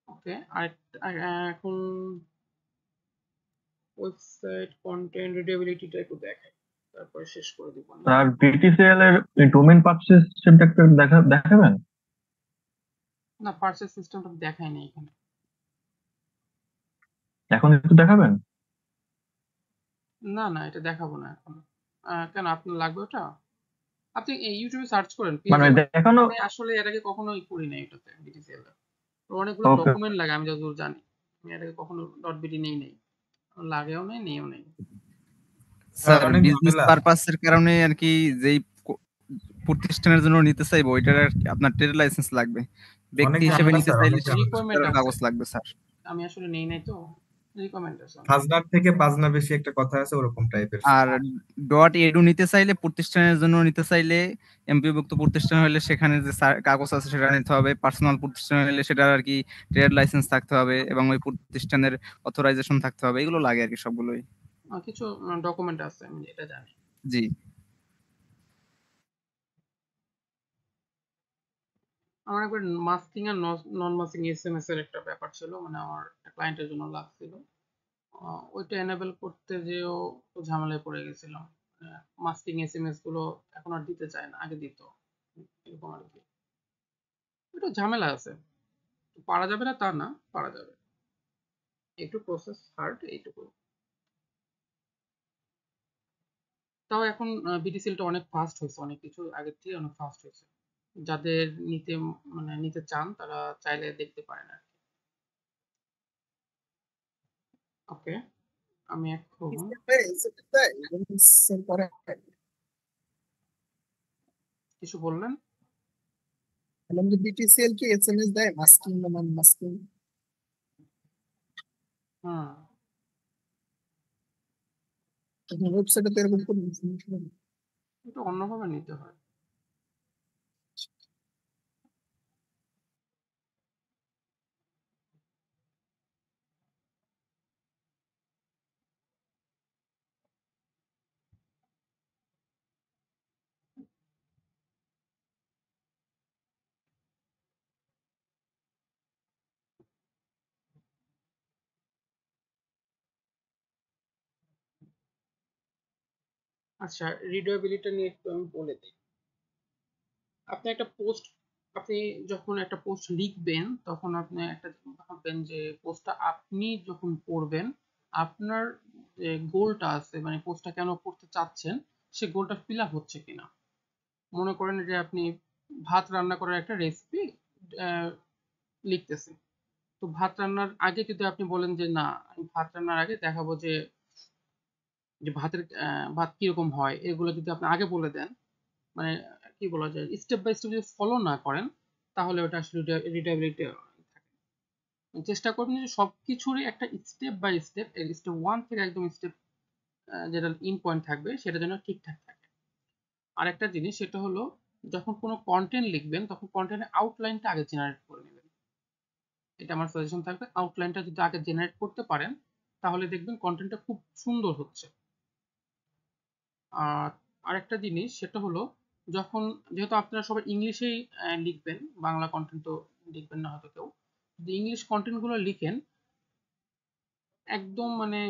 ওকে, এখন ওয়েবসাইট কন্টেন্ট রিডেবিলিটিটা একটু দেখাই, তারপরে শেষ করে দিব। আর বিটিসিএল এর ডোমেইন পারচেজ সিস্টেমটা একটু দেখাবেন? না, পারচেজ সিস্টেমটা দেখাই নাই এখানে। এখন একটু দেখাবেন? না না, এটা দেখাবো না এখন। কেন, আপনার লাগবে ওটা? আপনি ইউটিউবে সার্চ করেন মানে প্লিজ। দেখানো। আমি আসলে এর আগে কখনো করি নাই এটাতে, বিটিসিএল এর অনেকগুলো ওকে। ডকুমেন্ট লাগে, আমি যতদূর জানি। আমি এর আগে কখনো .বিডি নেই নাই, লাগেও নাই, নেইও নাই। স্যার অনেক বিজনেস ঝামেলা। পারপাসের কারণে আর কি, যেই প্রতিষ্ঠানের জন্য নিতে চাইবো ওইটার আর কি আপনার ট্রেড লাইসেন্স লাগবে। ব্যক্তি অনেক হিসেবে ঝামেলা নিতে স্যার, চাইলে অনেক ঝামেলা। রিকোয়ারমেন্ট সেটার আছে, কাগজ লাগবে স্যার। আমি আসলে নেই নাই তো, রিকমেন্ড আছে। খাজনার থেকে বাজনা বেশি একটা কথা আছে, ওরকম টাইপের। আর .edu নিতে চাইলে, প্রতিষ্ঠানের জন্য নিতে চাইলে, এমপিওভুক্ত প্রতিষ্ঠান হলে সেখানে যে কাগজ আছে সেটা নিতে হবে। পার্সোনাল প্রতিষ্ঠান হলে সেটার আর কি ট্রেড লাইসেন্স থাকতে হবে এবং ওই প্রতিষ্ঠানের অথরাইজেশন থাকতে হবে, এগুলো লাগে আর কি সবগুলোই। কিছু ডকুমেন্ট আছে, আমি এটা জানি। জি। আমার একবার মাস্কিং আর নন মাস্কিং এসএমএস এর একটা ব্যাপার ছিল, মানে আমার ক্লায়েন্টের জন্য লাগছিল, ওইটা এনেবল করতে যেও তো ঝামেলায় পড়ে গেছিলাম। মাস্কিং এসএমএস গুলো এখন আর দিতে চায় না, আগে দিত, এরকম আর কি। একটু ঝামেলা আছে, পারা যাবে না তা না, পারা যাবে, একটু প্রসেস হার্ড, এইটুকু। তাও এখন বিটিসিএলটা অনেক ফাস্ট হয়েছে, অনেক কিছু আগের থেকে অনেক ফাস্ট হয়েছে। যাদের নিতে মানে নিতে চান তারা চাইলে দেখতে পারেন আর কি। ওকে, আমি এখন কিছু বললেন? বিটিসিএল কি এসএমএস দেয় মাস্কিং বা নন মাস্কিং? হুম, ওয়েবসাইটে তো এরকম কোনো ইনফরমেশন নেই। একটু অন্যভাবে নিতে হয়। আচ্ছা, রিডেবিলিটি নিয়ে একটু আমি বলে দিই। আপনি একটা পোস্ট, আপনি যখন একটা পোস্ট লিখবেন তখন আপনি একটা ভাববেন যে পোস্টটা আপনি যখন পড়বেন, আপনার যে গোলটা আছে, মানে পোস্টটা কেন পড়তে চাচ্ছেন, সে গোলটা ফিল আপ হচ্ছে কিনা। মনে করেন যে আপনি ভাত রান্না করার একটা রেসিপি লিখতেছেন, তো ভাত রান্নার আগে যদি আপনি বলেন যে না, আমি ভাত রান্নার আগে দেখাবো যে ভাত কিরকম হয়, এগুলো যদি আপনি আগে বলে দেন, মানে কি বলা যায়, স্টেপ বাই স্টেপ যদি ফলো না করেন, তাহলে ওটা আসলে রিডেবিলিটি থাকে। চেষ্টা করবেন যে সবকিছুরই একটা স্টেপ বাই স্টেপ, স্টেপ 1 থেকে একদম স্টেপ যেটা ইন পয়েন্ট থাকবে সেটা যেন ঠিকঠাক থাকে। আরেকটা জিনিস সেটা হলো যখন কোনো কন্টেন্ট লিখবেন তখন কন্টেন্টের আউটলাইনটা আগে জেনারেট করে নেবেন। এটা আমার সাজেশন থাকবে, আউটলাইনটা যদি আগে জেনারেট করতে পারেন তাহলে দেখবেন কন্টেন্টটা খুব সুন্দর হচ্ছে। আর আরেকটা জিনিস সেটা হলো যখন, যেহেতু আপনারা সবাই ইংলিশেই লিখবেন, বাংলা কন্টেন্ট তো লিখবেন না হয়তো কেউ, যদি ইংলিশ কন্টেন্টগুলো লিখেন একদম মানে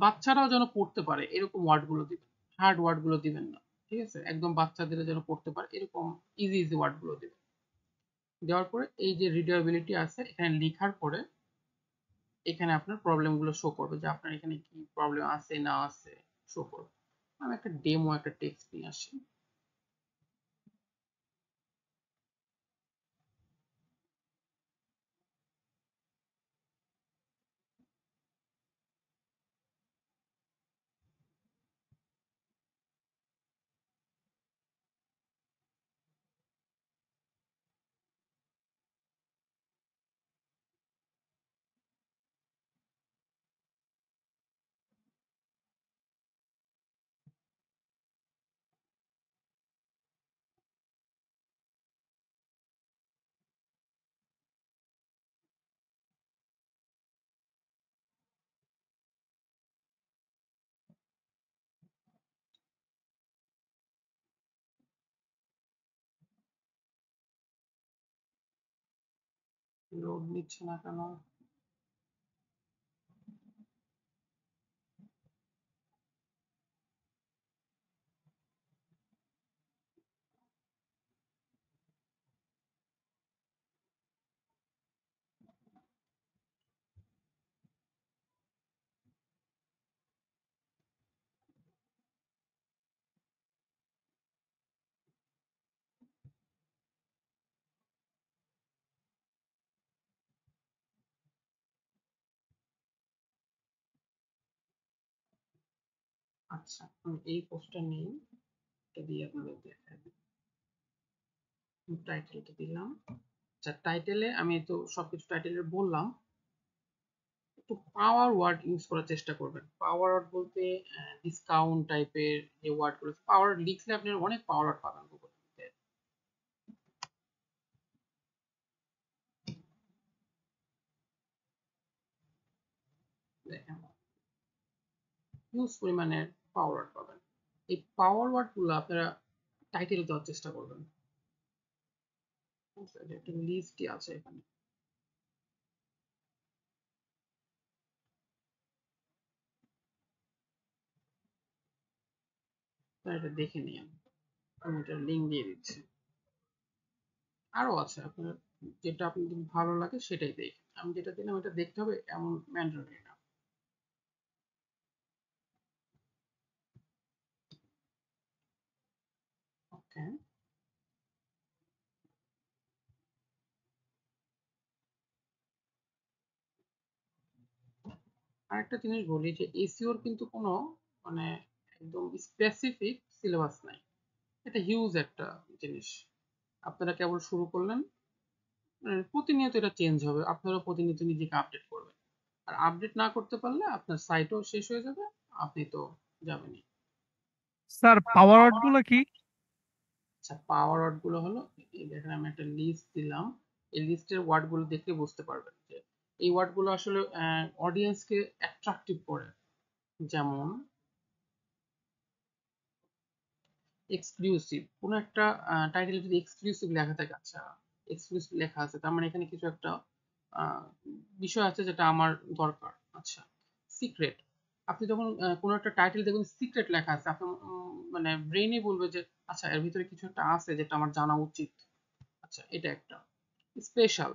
বাচ্চারাও যেন পড়তে পারে এরকম ওয়ার্ডগুলো দিবেন, হার্ড ওয়ার্ডগুলো দিবেন না, ঠিক আছে? একদম বাচ্চাদের যেন পড়তে পারে এরকম ইজি ইজি ওয়ার্ডগুলো দিবেন। দেওয়ার পরে এই যে রিডেবিলিটি আছে এখানে লেখার পরে এখানে আপনার প্রবলেমগুলো শো করবে যে আপনার এখানে কি প্রবলেম আছে না আছে শো করবে। আমি একটা ডেমো একটা টেক্সট নিয়ে আসি। লোড নিচ্ছে না কেন? আচ্ছা, আমি এই পোস্টটা নেই, এটা দিয়ে আপনাদের দেখাই। টাইটেলটা দিলাম। আচ্ছা, টাইটেলে আমি তো সবকিছু টাইটেলে বললাম, একটু পাওয়ার ওয়ার্ড ইউজ করার চেষ্টা করবেন। পাওয়ার ওয়ার্ড বলতে ডিসকাউন্ট টাইপের যে ওয়ার্ডগুলো, পাওয়ার লিখলে আপনি অনেক পাওয়ার ওয়ার্ড পাবেন গুগলে। দেখেন হিউজ পরিমাণের পাওয়ার ওয়ার্ড পাবেন। এই পাওয়ার ওয়ার্ডগুলো আপনারা টাইটেলে দেওয়ার চেষ্টা করবেন। একটা লিস্টই আছে এখানে। এটা দেখে নিন, আমি এটা লিঙ্ক দিয়ে দিচ্ছি। আরো আছে, আপনার যেটা আপনাদের ভালো লাগে সেটাই দেখেন। আমি যেটা দিলাম এটা দেখতে হবে এমন ম্যান্ডেটরি না। ওকে, আরেকটা জিনিস বলি যে এসইওর কিন্তু কোনো মানে একদম স্পেসিফিক সিলেবাস নাই। এটা হিউজ একটা জিনিস। আপনারা কেবল শুরু করলেন, প্রতিনিয়ত এটা চেঞ্জ হবে, আপনারা প্রতিনিয়ত নিজেকে আপডেট করবেন। আর আপডেট না করতে পারলে আপনার সাইটও শেষ হয়ে যাবে, আপনি তো যাবেনই। স্যার পাওয়ার ওয়ার্ড গুলো কি? আচ্ছা, পাওয়ার ওয়ার্ড গুলো হলো, এই দেখেন আমি একটা লিস্ট দিলাম, এই লিস্টের ওয়ার্ড গুলো দেখলে বুঝতে পারবেন যে এই ওয়ার্ড গুলো আসলে অডিয়েন্সকে অ্যাট্রাকটিভ করে। যেমন এক্সক্লুসিভ, কোনো একটা টাইটেল যদি এক্সক্লুসিভ লেখা থাকে, আচ্ছা এক্সক্লুসিভ লেখা আছে তার মানে এখানে কিছু একটা বিষয় আছে যেটা আমার দরকার। আচ্ছা, সিক্রেট, আপনি যখন কোনো একটা টাইটেল দেখবেন সিক্রেট লেখা আছে, আপনার মানে ব্রেইনই বলবে যে আচ্ছা এর ভিতরে কিছু একটা আছে যেটা আমার জানা উচিত। আচ্ছা, এটা একটা স্পেশাল,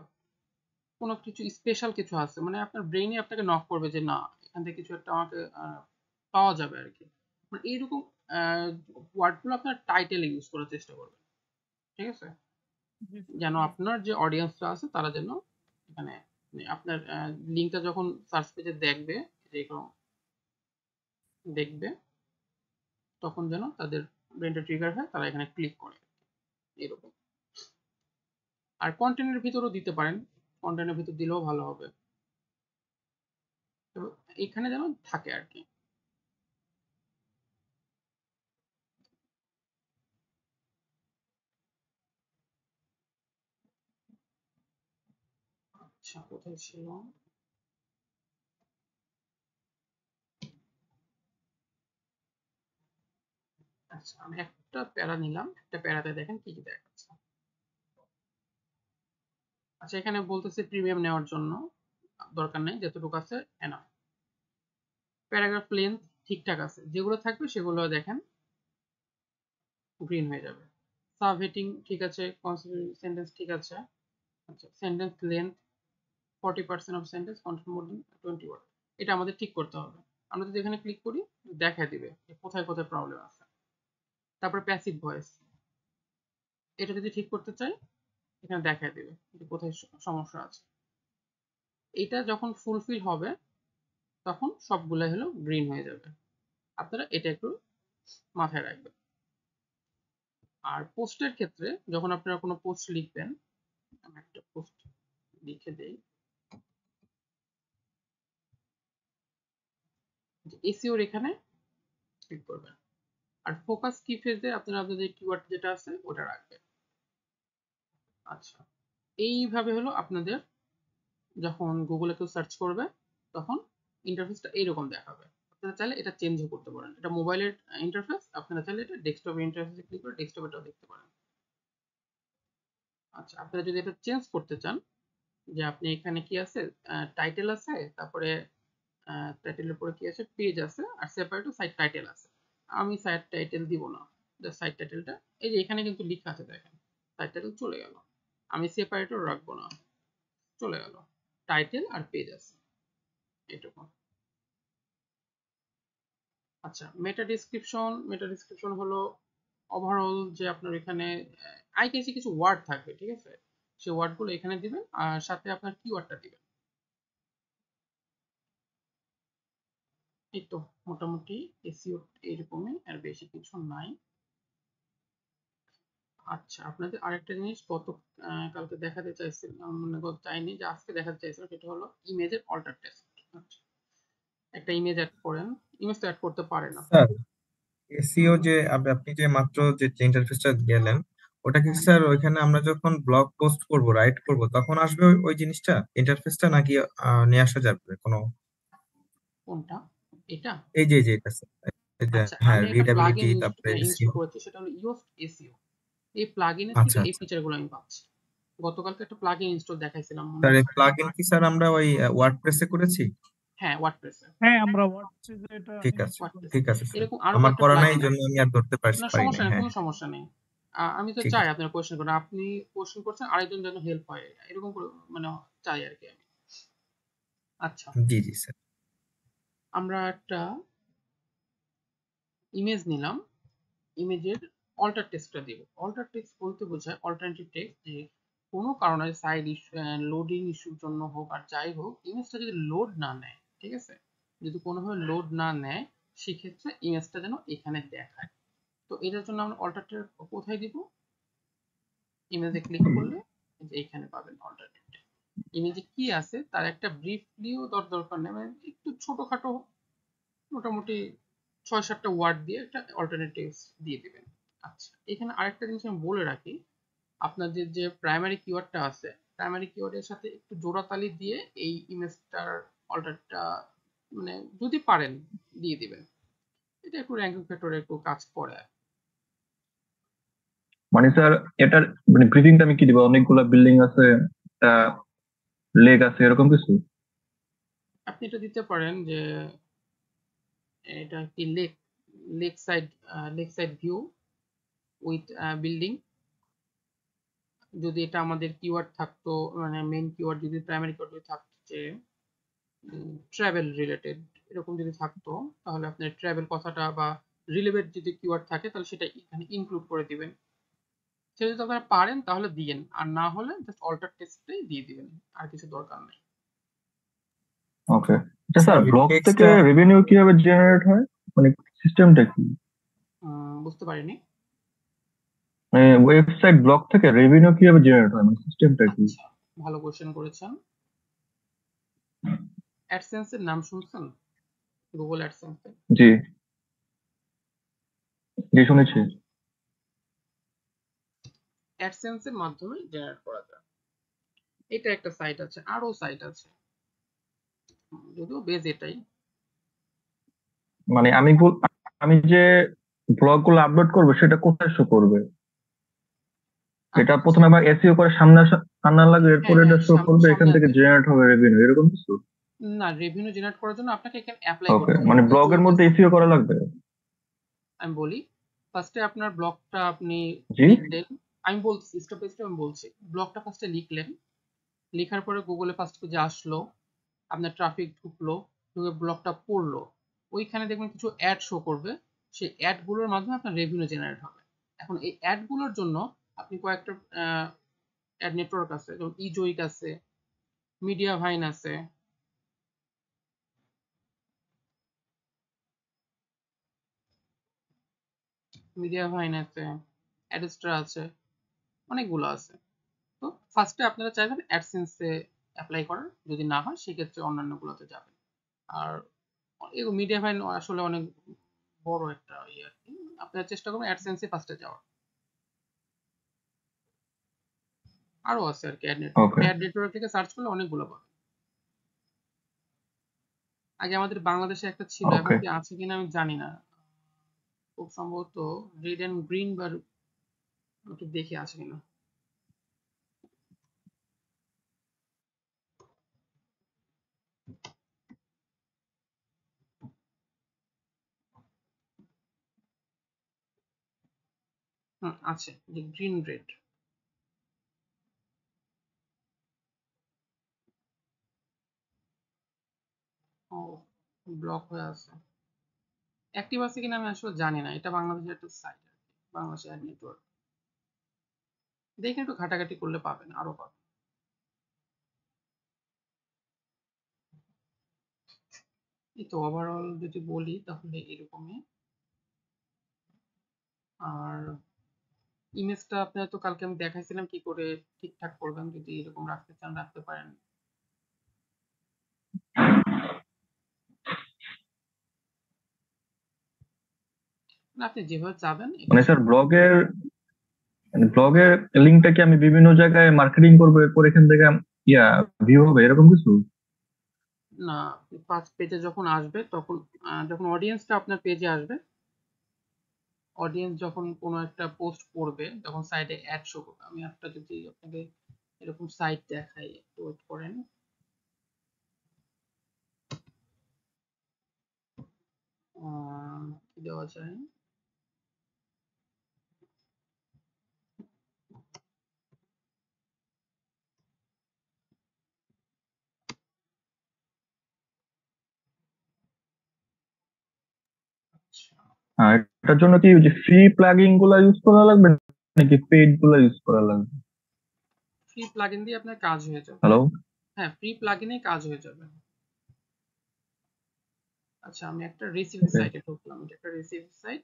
কোনো কিছু স্পেশাল কিছু আছে, মানে আপনার ব্রেইনই আপনাকে নক করবে যে না এখান থেকে কিছু একটা আমাকে পাওয়া যাবে আর কি। মানে এইরকম ওয়ার্ডগুলো আপনার টাইটেলে ইউজ করার চেষ্টা করবেন, ঠিক আছে? যেন আপনার যে অডিয়েন্সটা আছে তারা যেন এখানে আপনার লিঙ্কটা যখন সার্চ পেজে দেখবে, যেরকম দেখবে, তখন যেন তাদের ব্রেনটা ট্রিগার হয়, তারা এখানে ক্লিক করে এরকম। আর কন্টেন্টের ভিতরও দিতে পারেন, কন্টেন্টের ভিতর দিলেও ভালো হবে। তো এখানে যেন থাকে আর কি। আচ্ছা, কোথায় ছিল? আচ্ছা, আমি একটা প্যারা নিলাম, একটা প্যারাতে দেখেন কি কি দেখাচ্ছে। আচ্ছা, এখানে বলতেছে প্রিমিয়াম নেওয়ার জন্য দরকার নেই, যতটুকু আছে এনাফ। প্যারাগ্রাফ লেন্থ ঠিকঠাক আছে, যেগুলো থাকবে সেগুলো দেখেন গ্রিন হয়ে যাবে। সাব হেডিং ঠিক আছে, কনসিডারেশন সেন্টেন্স ঠিক আছে। আচ্ছা, sentence length 40% of sentence content more than 20 word, এটা আমাদের ঠিক করতে হবে। আমরা যদি এখানে ক্লিক করি দেখা দিবে কোথায় কোথায় প্রবলেম আছে। তারপর প্যাসিভ ভয়েস, এটা যদি ঠিক করতে চাই এখানে দেখায় দিবে যে কোথায় সমস্যা আছে। এটা যখন ফুলফিল হবে তখন সবগুলাই হলো গ্রিন হয়ে যাবে। আপনারা এটা একটু মাথায় রাখবেন। আর পোস্টের ক্ষেত্রে যখন আপনারা কোনো পোস্ট লিখবেন, আমি একটা পোস্ট লিখে দেই, এসইওর এখানে ক্লিক করবেন আর ফোকাস কি ফ্রেজে আপনারা আপনাদের কিওয়ার্ড যেটা আছে ওটা রাখবেন। আচ্ছা, এইভাবে হলো আপনাদের যখন গুগলে কেউ সার্চ করবে তখন ইন্টারফেসটা এইরকম দেখাবে। আপনারা চাইলে এটা চেঞ্জও করতে পারেন, এটা মোবাইলের ইন্টারফেস, আপনারা চাইলে এটা ডেস্কটপের ইন্টারফেসে ক্লিক করে ডেস্কটপেটাও দেখতে পারেন। আচ্ছা, আপনারা যদি এটা চেঞ্জ করতে চান, যে আপনি এখানে কি আছে, টাইটেল আছে, তারপরে টাইটেলের পরে কি আছে, পেজ আছে, আর সেপারেট সাইট টাইটেল আছে। আমি সাইট টাইটেল দিব না, জাস্ট সাইট টাইটেলটা এই যে এখানে কিন্তু লেখা আছে দেখেন, সাইট টাইটেল চলে গেল। আমি সেপারেটও রাখবো না, চলে গেল, টাইটেল আর পেজ আছে এটুকু। আচ্ছা, মেটা ডিসক্রিপশন হলো ওভারঅল যে আপনার এখানে আই ক্যাচি কিছু ওয়ার্ড থাকবে, ঠিক আছে, সেই ওয়ার্ডগুলো এখানে দিবেন আর সাথে আপনার কিওয়ার্ডটা দিবেন। এই তো মোটামুটি এসইও এরকমই, আর বেশি কিছু নাই। আচ্ছা, আপনাদের আরেকটা জিনিস কালকে দেখাতে চাইছিলাম, মানে চাইনি যে আজকে দেখাতে চাইছিলাম, সেটা হলো ইমেজের অল্টার টেক্সট। আচ্ছা, একটা ইমেজ অ্যাড করেন, ইমেজ তো অ্যাড করতে পারেন আপনি। স্যার এসইও যে আপনি যে মাত্র যে ইন্টারফেসটা গেলেন, ওটা কি স্যার ওইখানে আমরা যখন ব্লগ পোস্ট করব, রাইট করব, তখন আসবে ওই জিনিসটা ইন্টারফেসটা, নাকি নিয়ে আসা যাবে কোনো? কোনটা? এটা? এই যে এটা স্যার, এই যে আচ্ছা, হ্যাঁ, আমি একটা প্লাগইন রিডাবিলিটি তারপরে ইনস্টল এসইও। করেছি, সেটা হলো ইয়োস্ট এসইও। এই প্লাগইনের থেকে আচ্ছা এই আচ্ছা ফিচারগুলো আমি পাচ্ছি। গতকালকে একটা প্লাগইন ইনস্টল দেখাইছিলাম মনে স্যার, এই আছে? প্লাগইন কি স্যার আমরা ওই ওয়ার্ডপ্রেসে করেছি? হ্যাঁ, ওয়ার্ডপ্রেসে। হ্যাঁ, আমরা ওয়ার্ডপ্রেসে এটা ঠিক আছে, ইনস্টল করেছি। ঠিক আছে স্যার, এরকম আরো আমার কয়েকটা করা নাই, এই প্লাগইন জন্য আছে। আমি আর ধরতে না, পারি সমস্যা নাই। নেই, হ্যাঁ কোনো সমস্যা নেই। আমি তো ঠিক চাই আছে। আপনার কোয়েশ্চেন করেন, আপনি কোয়েশ্চেন করছেন আরেকজন যেন হেল্প হয়, এরকম মানে চাই আর কি আমি। আচ্ছা, জি জি স্যার। আমরা একটা ইমেজ নিলাম, ইমেজের অল্টার টেক্সটটা দিব। অল্টার টেক্সট বলতে বোঝায় অল্টারনেটিভ টেক্সট, যে কোনো কারণে সাইড ইস্যু, লোডিং ইস্যুর জন্য হোক আর যাই হোক, ইমেজটা যদি লোড না নেয়, ঠিক আছে, যদি কোনোভাবে লোড না নেয় সেক্ষেত্রে ইমেজটা যেন এখানে দেখায়। তো এটার জন্য আমরা অল্টারনেটিভ কোথায় দিব? ইমেজে ক্লিক করলে এইখানে পাবেন অল্টারনেটিভ। ইমেজে কি আছে তার একটা ব্রিফলিও দরকার নেই, মানে একটু ছোটখাটো মোটামুটি ৬-৭টা ওয়ার্ড দিয়ে একটা অল্টারনেটিভ দিয়ে দিবেন। আচ্ছা, এখানে আরেকটা জিনিস আমি বলে রাখি, আপনাদের যে প্রাইমারি কিওয়ার্ডটা আছে, প্রাইমারি কিওয়ার্ডের সাথে একটু জোড়াতালি দিয়ে এই ইমেজটার অল্টারটা মানে যদি পারেন দিয়ে দিবেন, এটা একটু র্যাঙ্কিং ফ্যাক্টরে একটু কাজ করে। মানে স্যার এটার মানে ব্রিফিংটা আমি কি দিব? অনেকগুলা বিল্ডিং আছে, লেক আছে, এরকম কিছু? আপনি এটা দিতে পারেন যে এটা কি lake side view with building. যদি এটা আমাদের কিওয়ার্ড থাকতো, মানে মেইন কিওয়ার্ড যদি প্রাইমারি কিওয়ার্ড যদি থাকতো যে ট্রাভেল রিলেটেড, এরকম যদি থাকতো তাহলে আপনার ট্রাভেল কথাটা বা রিলেভেন্ট যদি কিওয়ার্ড থাকে তাহলে সেটা এখানে ইনক্লুড করে দিবেন। সেটা যদি আপনারা পারেন তাহলে দিয়েন, আর না হলে জাস্ট অল্টার টেক্সটটাই দিয়ে দিবেন, আর কিছু দরকার নেই। ওকে। আচ্ছা স্যার স্যার, ওই ব্লগ থেকে টেক্সটটা রেভিনিউ কিভাবে জেনারেট হয়? মানে সিস্টেমটা কি? বুঝতে পারিনি। মানে ওয়েবসাইট ব্লগ থেকে রেভিনিউ কিভাবে জেনারেট হয়, মানে সিস্টেমটা কি? আচ্ছা, ভালো কোশ্চেন করেছেন। অ্যাডসেন্স এর নাম শুনছেন? গুগল অ্যাডসেন্স এর জি জি শুনেছি। অ্যাডসেন্স এর মাধ্যমে জেনারেট করা যায়। এটা একটা সাইট আছে, আরো সাইট আছে, যদিও বেজ এটাই। মানে আমি যে ব্লগ গুলো আপলোড করবো সেটা কোথায় শো করবে? এটা আপনি প্রথমে আবার এসইও করে সামনে আনা লাগবে, হ্যাঁ এরপরে এটা হ্যাঁ শো করবে, এখান সামনে থেকে আনতে জেনারেট হবে রেভিনিউ, এরকম কিছু? না, রেভিনিউ জেনারেট করার জন্য আপনাকে এখানে অ্যাপ্লাই ওকে, করতে হবে। মানে কি ব্লগের জয়িং মধ্যে আছে এসইও করা লাগবে? আমি বলি, ফার্স্টে আপনার ব্লগটা আপনি জি লিখলেন। আমি বলছি স্টেপ বাই স্টেপ, আমি বলছি। ব্লগটা ফার্স্টে লিখলেন, লেখার পরে গুগলে ফার্স্ট পেজে আসলো, আপনার ট্রাফিক ঢুকলো, ঢুকে ব্লগটা পড়লো, ওইখানে দেখবেন কিছু অ্যাড শো করবে। সেই অ্যাডগুলোর মাধ্যমে আপনার রেভিনিউ জেনারেট হবে। এখন এই অ্যাডগুলোর জন্য আপনি কয়েকটা অ্যাড নেটওয়ার্ক আছে, যেমন ইজোইক আছে, মিডিয়া ভাইন আছে, অ্যাডস্টার আছে, অনেকগুলো আছে। তো ফার্স্টে আপনারা চাইবেন অ্যাডসেন্সে অ্যাপ্লাই করার, যদি না হয় সেক্ষেত্রে অন্যান্যগুলোতে যাবেন। আর মিডিয়া ভাইন আসলে অনেক বড় একটা ইয়ে আর কি, আপনারা চেষ্টা করবেন অ্যাডসেন্সে ফার্স্টে যাওয়ার। আরো আছে আর কি add network, okay add network থেকে সার্চ করলে অনেকগুলো পাবেন। আগে আমাদের বাংলাদেশে একটা ছিল, এখন ওকে কি আছে কিনা আমি জানি না, খুব সম্ভবত রেড এন্ড গ্রিন, বা একটু দেখে আছে কিনা। আছে, যে গ্রিন রেড। ও, ব্লক হয়ে আছে। অ্যাক্টিভ আছে কিনা আমি আসলে জানি না, এটা বাংলাদেশের একটা সাইট, বাংলাদেশ অ্যাড নেটওয়ার্ক। দেখে একটু ঘাটাঘাটি করলে পাবেন, আরো পাবেন। এই তো ওভারঅল যদি বলি তাহলে এরকমই। আর ইমেজটা আপনার তো কালকে আমি দেখাইছিলাম কি করে ঠিকঠাক করবেন, যদি এরকম রাখতে চান রাখতে পারেন। না, আপনি যেভাবে চাবেন মানে স্যার ব্লগের লিঙ্কটা কি আমি বিভিন্ন জায়গায় মার্কেটিং করবো, এরপর এখান থেকে ভিউ হবে, এরকম কিছু? না, ফার্স্ট পেজে যখন আসবে তখন যখন অডিয়েন্সটা আপনার পেজে আসবে, অডিয়েন্স যখন কোনো একটা পোস্ট করবে, তখন সাইডে অ্যাড শো করবে। আমি একটা যদি আপনাকে এরকম সাইট দেখাই, একটু ওয়েট করেন। কি দেওয়া যায়? এটার জন্য কি ওই যে ফ্রি প্লাগইন গুলা ইউজ করা লাগবে নাকি পেইড গুলা ইউজ করা লাগবে? ফ্রি প্লাগইন দিয়ে আপনার কাজ হয়ে যাবে। হ্যালো হ্যাঁ, ফ্রি প্লাগইনে কাজ হয়ে যাবে। আচ্ছা, আমি একটা রিসিভ সাইটে ঢুকলাম, এটা একটা রিসিভ সাইট।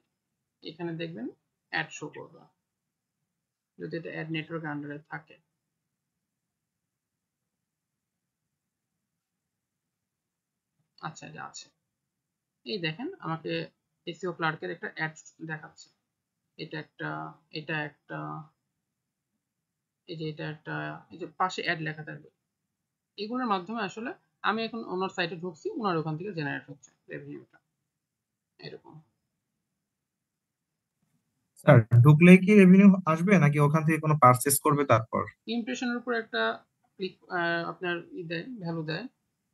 এখানে দেখবেন অ্যাড শো করবে, যদি এটা অ্যাড নেটওয়ার্ক আন্ডারে থাকে। আচ্ছা, এটা আছে। এই দেখেন আমাকে এসইও ক্লার্কের একটা অ্যাড দেখাচ্ছে। এটা একটা, এটা একটা, এই যে এটা একটা, এই যে পাশে অ্যাড লেখা থাকবে। এগুলোর মাধ্যমে আসলে আমি এখন ওনার সাইটে ঢুকছি, ওনার ওখান থেকে জেনারেট হচ্ছে রেভিনিউটা, এরকম। স্যার ঢুকলেই কি রেভিনিউ আসবে নাকি ওখান থেকে কোনো পারচেজ করবে তারপর? ইমপ্রেশনের উপর একটা ক্লিক, আপনার দেয়, ভ্যালু দেয়।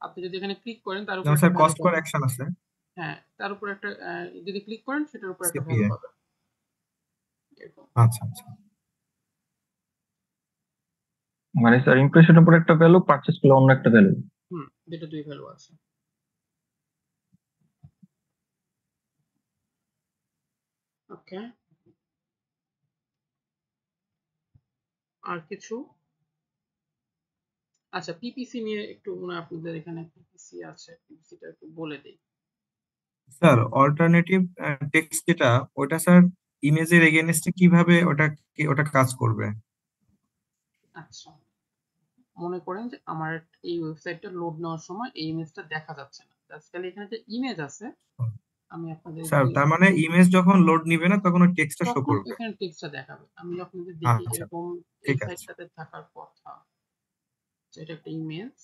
আপনি যদি এখানে ক্লিক করেন তার উপর যেমন একটা স্যার ভ্যালু কস্ট পার পাবেন। অ্যাকশন আছে, হ্যাঁ, তার উপর একটা যদি ক্লিক করেন সেটার উপর একটা ভ্যালু সিপিএ। পাবেন, এরকম। আচ্ছা আচ্ছা। মানে স্যার ইমপ্রেশনের উপর একটা ভ্যালু, পারচেজ করলে অন্য একটা ভ্যালু? দুটো দুই ভ্যালু আছে। ওকে, আর কিছু? আচ্ছা, পিপিসি নিয়ে একটু মনে হয় আপনাদের এখানে পিপিসি আছে, পিপিসিটা একটু বলে দেই। স্যার অল্টারনেটিভ টেক্সট যেটা, ওটা স্যার ইমেজের এগেইনস্টে কিভাবে ওটা কাজ করবে? আচ্ছা, মনে করেন যে আমার এই ওয়েবসাইটটা লোড নেওয়ার সময় এই ইমেজটা দেখা যাচ্ছে না, জাস্ট খালি এখানে যে ইমেজ আছে আমি আপনাদের স্যার একটু তার মানে ইমেজ যখন লোড নিবে না তখন ওই টেক্সটটা শো তখন করবে। এখানে টেক্সটটা দেখাবে। আমি যখন যদি দেখি আচ্ছা এরকম এই ঠিক আছে। সাইটটাতে থাকার কথা, যে এটা একটা ইমেজ,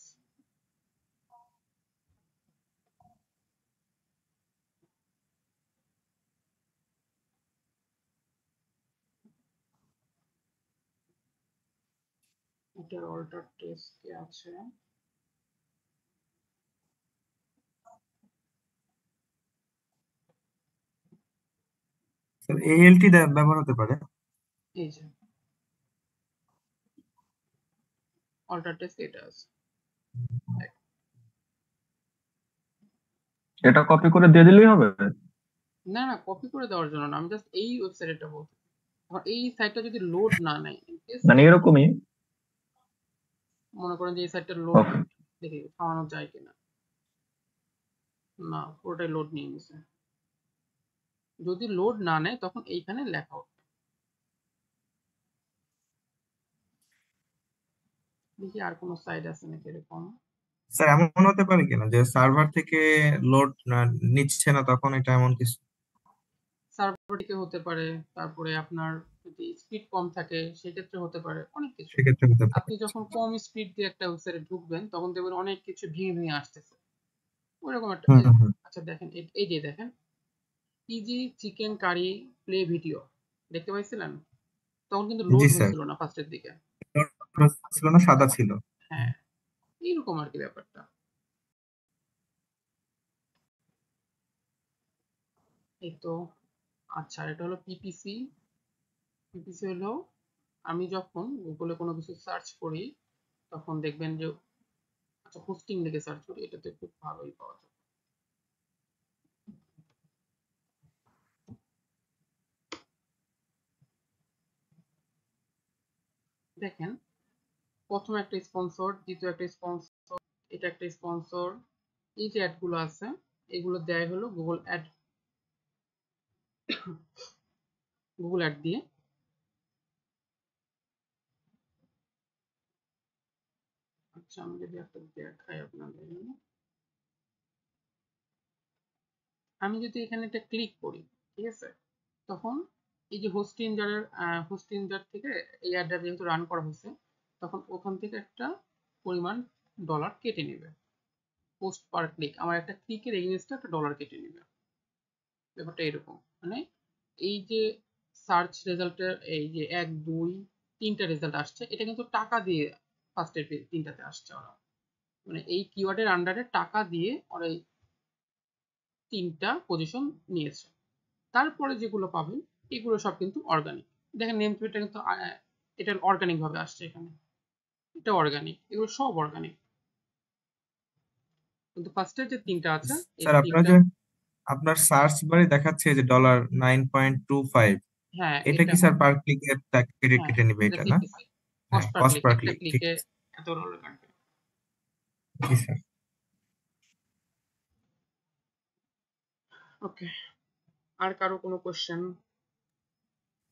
এটার অল্টার টেক্সট কি আছে, স্যার এএলটি ব্যবহার হতে পারে। এই যে অল্টার টেক্সট এটা আছে। এটা কপি করে দিয়ে দিলেই হবে? না না, কপি করে দেওয়ার জন্য না, আমি জাস্ট এই ওয়েবসাইটটা বলছি। এখন এই সাইটটা যদি লোড না নেয়, মানে এরকমই? মনে করেন যে এই সাইটটা লোড ওকে। নেয়, দেখি থামানো যায় কিনা। না, পুরোটাই লোড নিয়ে নিছে। যদি লোড না নেয় তখন এইখানে লেখা উঠবে। দেখি আর কোনো সাইট আছে নাকি এরকম। স্যার এমন হতে পারে কিনা যে সার্ভার থেকে লোড নিচ্ছে না তখন এটা এমন কিছু? সার্ভার থেকে হতে পারে, তারপরে আপনার যদি স্পিড কম থাকে সেক্ষেত্রে হতে পারে, অনেক কিছু। সেক্ষেত্রে হতে পারে। আপনি যখন কম স্পিড দিয়ে একটা ওয়েবসাইটে ঢুকবেন তখন দেখবেন অনেক কিছু ভেঙে ভেঙে আসতেছে, ওইরকম একটা আচ্ছা দেখেন এই যে দেখেন easy chicken curry play video দেখতে পাইছিলেন? তখন কিন্তু লোড জি স্যার, হচ্ছিল না ফার্স্টের দিকে। ছিল না, সাদা ছিল। হ্যাঁ, এইরকম আর কি ব্যাপারটা। এই তো। আচ্ছা, এটা হলো পিপিসি। পিপিসি হলো আমি যখন গুগলে কোনো কিছু সার্চ করি তখন দেখবেন যে, আচ্ছা হোস্টিং লিখে সার্চ করি, এটাতে খুব ভালোই পাওয়া যায়। দেখেন প্রথম একটা স্পন্সর, দ্বিতীয় একটা স্পন্সর, এটা একটা স্পন্সর, এই যে অ্যাড গুলো আছে এগুলো দেয় হলো গুগল অ্যাড দিয়ে। আচ্ছা আমি যদি একটা দেখাই আপনাদের, আমি যদি এখানে একটা ক্লিক করি, ঠিক আছে, তখন এই যে হোস্টিঞ্জার থেকে এই অ্যাডটা যেহেতু রান করা হয়েছে তখন ওখান থেকে একটা পরিমাণ ডলার কেটে নেবে। পোস্ট পার ক্লিক, আমার একটা ক্লিকের এগেইনস্টে একটা ডলার কেটে নেবে। ব্যাপারটা এরকম, মানে এই যে সার্চ রেজাল্টের এই যে 1 2 3টা রেজাল্ট আসছে, এটা কিন্তু টাকা দিয়ে ফার্স্টের তিনটাতে আসছে ওরা, মানে এই কিওয়ার্ডের আন্ডারে টাকা দিয়ে ওরা এই 3টা পজিশন নিয়েছে। তারপরে যেগুলো পাবেন এগুলো সব কিন্তু অর্গানিক। দেখেন নেম প্লেটটা কিন্তু এটা অর্গানিক ভাবে আসছে, এখানে এটা অর্গানিক, এগুলো সব অর্গানিক। কিন্তু ফার্স্টের যে 3টা আছে এই স্যার আপনার 3টা, যে আপনার সার্চ বারে দেখাচ্ছে যে $9.25, হ্যাঁ এটা এটা, কি স্যার পার ক্লিকের কেটে হ্যাঁ কেটে নিবে এটা এটা না? সিপিসি, হ্যাঁ, কস্ট পার কস্ট ক্লিক, পার একটা ক্লিক, ঠিক ক্লিকে আছে। এত ডলার কাটবে। জি স্যার। ওকে, আর কারো কোনো কোশ্চেন?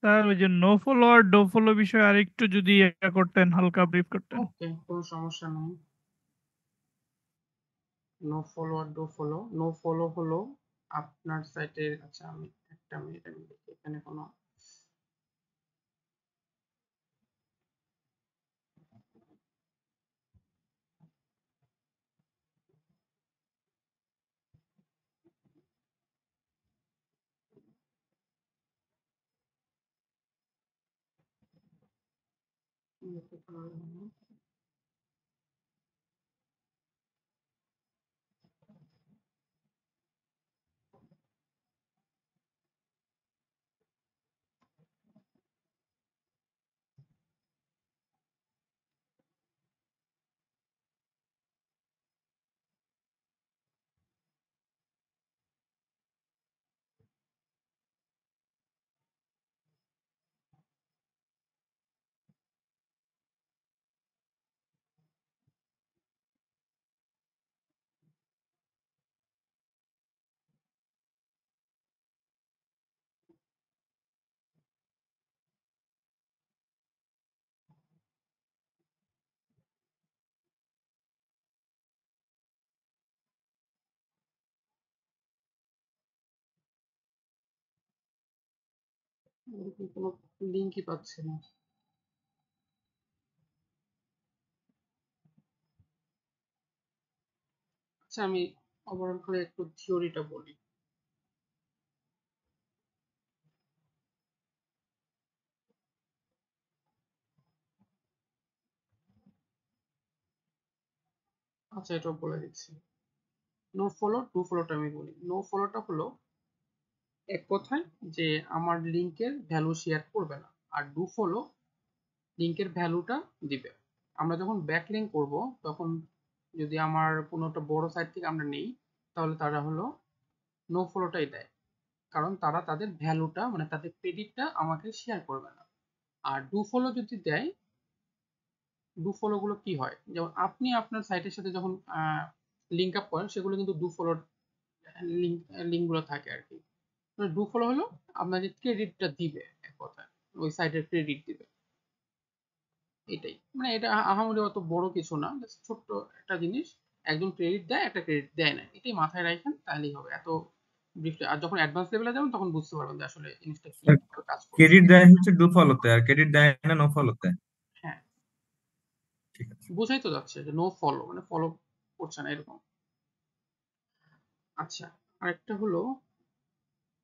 স্যার ওই যে নো ফলো আর ডো ফলো বিষয়ে আরেকটু যদি ইয়ে করতেন, হালকা ব্রিফ করতেন। ওকে, কোনো সমস্যা নেই। নো ফলো আর ডো ফলো, নো ফলো হলো আপনার সাইটের, আচ্ছা আমি একটা মিনিট আমি দেখি এখানে কোনো, এরকম কোনো লিঙ্কই পাচ্ছি না। আচ্ছা, আমি ওভারঅল করে একটু থিওরিটা বলি। আচ্ছা, এটাও বলে দিচ্ছি। নো ফলো টু ফলোটা আমি বলি। নো ফলোটা হলো এক কথায় যে আমার লিঙ্কের ভ্যালু শেয়ার করবে না, আর ডু ফলো লিঙ্কের ভ্যালুটা দিবে। আমরা যখন ব্যাক লিঙ্ক করব তখন যদি আমার কোনো একটা বড় সাইট থেকে আমরা নেই, তাহলে তারা হলো নো ফলোটাই দেয়, কারণ তারা তাদের ভ্যালুটা মানে তাদের ক্রেডিটটা আমাকে শেয়ার করবে না। আর ডু ফলো যদি দেয়, ডু ফলো গুলো কি হয়, যেমন আপনি আপনার সাইটের সাথে যখন লিঙ্ক আপ করেন সেগুলো কিন্তু ডু ফলোর লিঙ্ক গুলো থাকে আর কি। ডু ফলো হলো আপনাকে ক্রেডিটটা দিবে, এক কথায় ওই সাইটের ক্রেডিট দিবে। এটাই মানে এটা আহামরি অত বড় কিছু না, জাস্ট ছোট্ট একটা জিনিস। একজন ক্রেডিট দেয়, একটা ক্রেডিট দেয় না, এটাই মাথায় রাখেন, তাহলেই হবে। এত ব্রিফলি, আর যখন অ্যাডভান্স লেভেলে যাবেন তখন বুঝতে পারবেন যে আসলে জিনিসটা কি কাজ করছে। ক্রেডিট দেয় হচ্ছে ডু ফলোতে, আর ক্রেডিট দেয় না নো ফলোতে। হ্যাঁ, ঠিক আছে। বোঝাই তো যাচ্ছে যে নো ফলো মানে ফলো করছে না এরকম। আচ্ছা, আরেকটা হলো